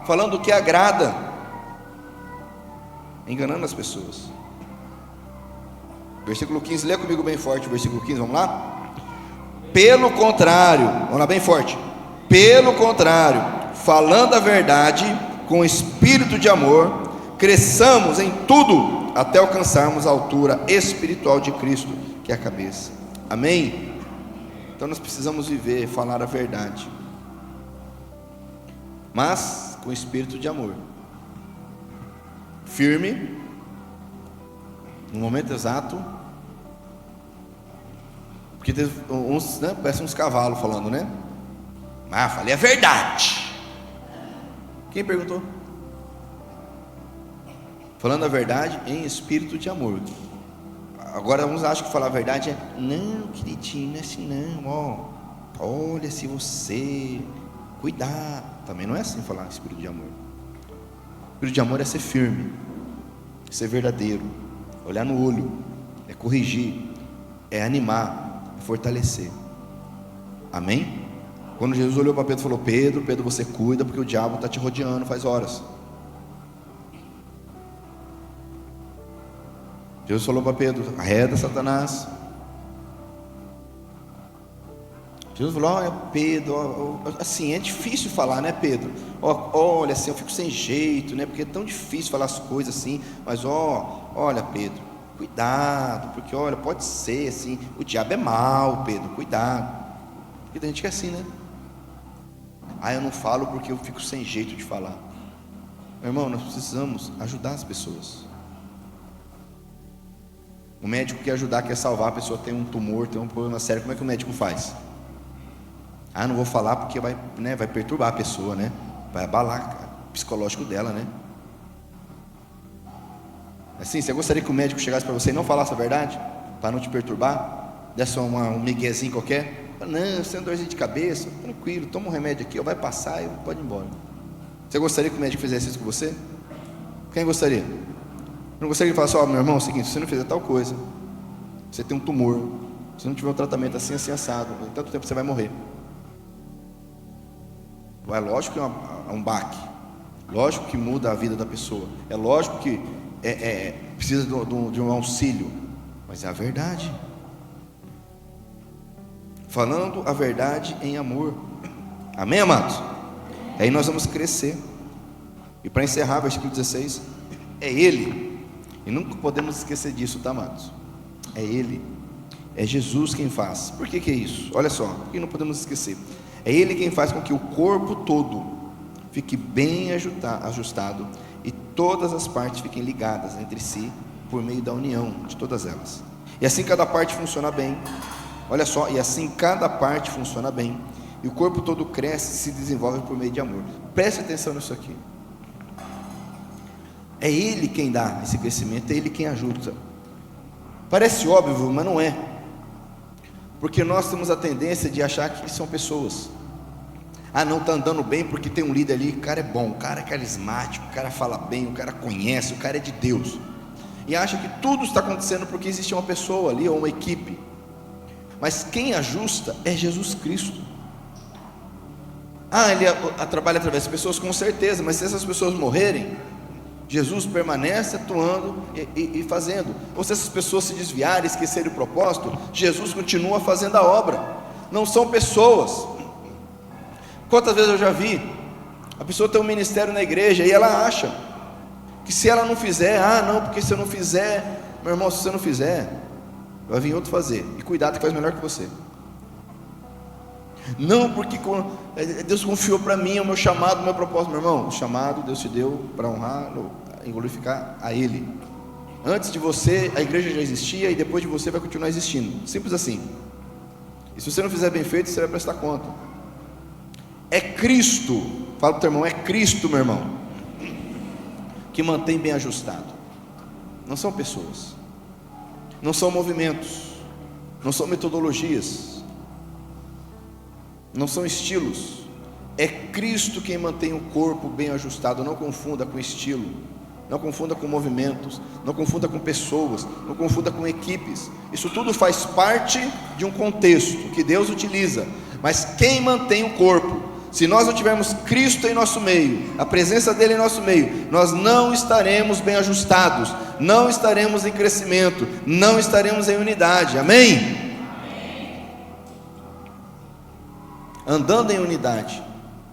falando o que agrada, enganando as pessoas. Versículo 15, lê comigo bem forte o versículo 15, vamos lá? Pelo contrário, vamos lá bem forte. Pelo contrário, falando a verdade com espírito de amor, cresçamos em tudo até alcançarmos a altura espiritual de Cristo, que é a cabeça, amém? Então nós precisamos viver, falar a verdade, mas com espírito de amor, firme, no momento exato, porque tem uns, né, parece uns cavalos falando, né? Falei a verdade. Quem perguntou? Falando a verdade em espírito de amor. Agora uns acham que falar a verdade é, não, queridinho, não é assim não, olha, se você cuidar, também não é assim falar em espírito de amor. Espírito de amor é ser firme, ser verdadeiro, olhar no olho, é corrigir, é animar, é fortalecer, amém? Quando Jesus olhou para Pedro e falou, Pedro, você cuida, porque o diabo está te rodeando faz horas. Jesus falou para Pedro, arreda Satanás. Jesus falou, olha Pedro, assim, é difícil falar, né Pedro? Olha, assim, eu fico sem jeito, né? Porque é tão difícil falar as coisas assim, mas olha Pedro, cuidado, porque olha, pode ser assim, o diabo é mau, Pedro, cuidado. Porque tem gente que é assim, né? Eu não falo porque eu fico sem jeito de falar. Meu irmão, nós precisamos ajudar as pessoas. O médico quer ajudar, quer salvar, a pessoa tem um tumor, tem um problema sério, como é que o médico faz? Não vou falar porque vai perturbar a pessoa, né? Vai abalar o psicológico dela, né? Assim, você gostaria que o médico chegasse para você e não falasse a verdade? Para não te perturbar? Desse um miguezinho qualquer? Não, você tem dorzinha de cabeça, tranquilo, toma um remédio aqui, vai passar e pode ir embora. Você gostaria que o médico fizesse isso com você? Quem gostaria? Não gostaria de falar assim, meu irmão, é o seguinte, se você não fizer tal coisa, você tem um tumor, se não tiver um tratamento assim, assim, assado, em tanto tempo você vai morrer. É lógico que é um baque, lógico que muda a vida da pessoa, é lógico que precisa de um auxílio, mas é a verdade. falando a verdade em amor. Amém, amados? Aí nós vamos crescer. E para encerrar, versículo 16, é Ele, e nunca podemos esquecer disso, tá, amados? É Ele, é Jesus quem faz. Por que é isso? Olha só, por que não podemos esquecer? É Ele quem faz com que o corpo todo fique bem ajustado e todas as partes fiquem ligadas entre si por meio da união de todas elas. E assim cada parte funciona bem. Olha só, e assim cada parte funciona bem e o corpo todo cresce e se desenvolve por meio de amor. Preste atenção nisso aqui. É Ele quem dá esse crescimento, é Ele quem ajuda. Parece óbvio, mas não é. Porque nós temos a tendência de achar que são pessoas. Ah, não está andando bem porque tem um líder ali, o cara é bom, o cara é carismático, o cara fala bem, o cara conhece, o cara é de Deus. E acha que tudo está acontecendo porque existe uma pessoa ali, ou uma equipe. Mas quem ajusta é Jesus Cristo. Ah, Ele trabalha através de pessoas, com certeza, mas se essas pessoas morrerem, Jesus permanece atuando e fazendo. Ou se essas pessoas se desviarem, esquecerem o propósito, Jesus continua fazendo a obra. Não são pessoas. Quantas vezes eu já vi a pessoa tem um ministério na igreja e ela acha que se ela não fizer, porque se eu não fizer, meu irmão, se você não fizer, vai vir outro fazer, e cuidado que faz melhor que você. Não, porque Deus confiou para mim, é o meu chamado, o meu propósito. Meu irmão, o chamado Deus te deu para honrar e glorificar a Ele. Antes de você, a igreja já existia, e depois de você vai continuar existindo, simples assim. E se você não fizer bem feito, você vai prestar conta. É Cristo, fala para o teu irmão, é Cristo, meu irmão, que mantém bem ajustado. Não são pessoas, não são movimentos, não são metodologias, não são estilos. É Cristo quem mantém o corpo bem ajustado. Não confunda com estilo, não confunda com movimentos, não confunda com pessoas, não confunda com equipes. Isso tudo faz parte de um contexto que Deus utiliza. Mas quem mantém o corpo, se nós não tivermos Cristo em nosso meio, a presença dele em nosso meio, nós não estaremos bem ajustados, não estaremos em crescimento, não estaremos em unidade. Amém? Andando em unidade.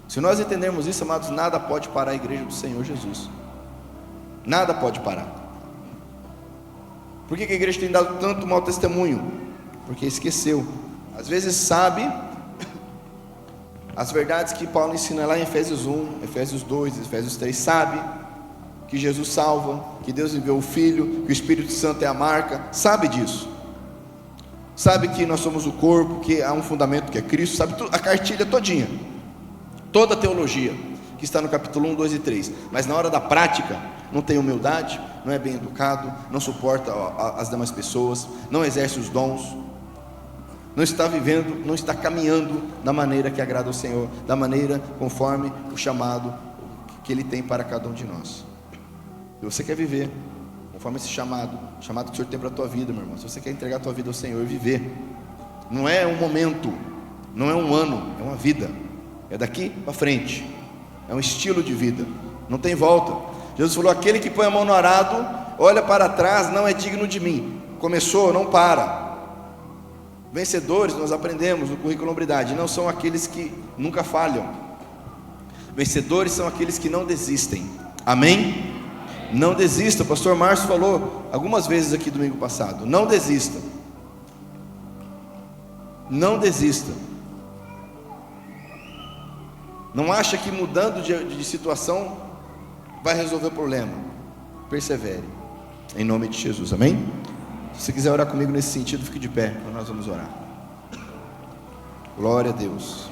Se nós entendermos isso, amados, nada pode parar a igreja do Senhor Jesus. Nada pode parar. Por que a igreja tem dado tanto mau testemunho? Porque esqueceu. Às vezes sabe as verdades que Paulo ensina lá em Efésios 1, Efésios 2, Efésios 3. Sabe que Jesus salva, que Deus enviou o Filho, que o Espírito Santo é a marca. Sabe disso. Sabe que nós somos o corpo, que há um fundamento que é Cristo. Sabe tudo, a cartilha todinha, toda a teologia que está no capítulo 1, 2 e 3. Mas na hora da prática, não tem humildade, não é bem educado, não suporta as demais pessoas, não exerce os dons, não está vivendo, não está caminhando da maneira que agrada ao Senhor, da maneira conforme o chamado que Ele tem para cada um de nós. Se você quer viver conforme esse chamado que o Senhor tem para a tua vida, meu irmão, se você quer entregar a tua vida ao Senhor e viver, não é um momento, não é um ano, é uma vida, é daqui para frente, é um estilo de vida, não tem volta. Jesus falou: aquele que põe a mão no arado, olha para trás, não é digno de mim. Começou, não para. Vencedores, nós aprendemos no currículo Hombridade, não são aqueles que nunca falham. Vencedores são aqueles que não desistem. Amém? Não desista. O pastor Márcio falou algumas vezes aqui domingo passado: não desista. Não desista. Não acha que mudando de situação vai resolver o problema. Persevere, em nome de Jesus. Amém? Se você quiser orar comigo nesse sentido, fique de pé, nós vamos orar. Glória a Deus.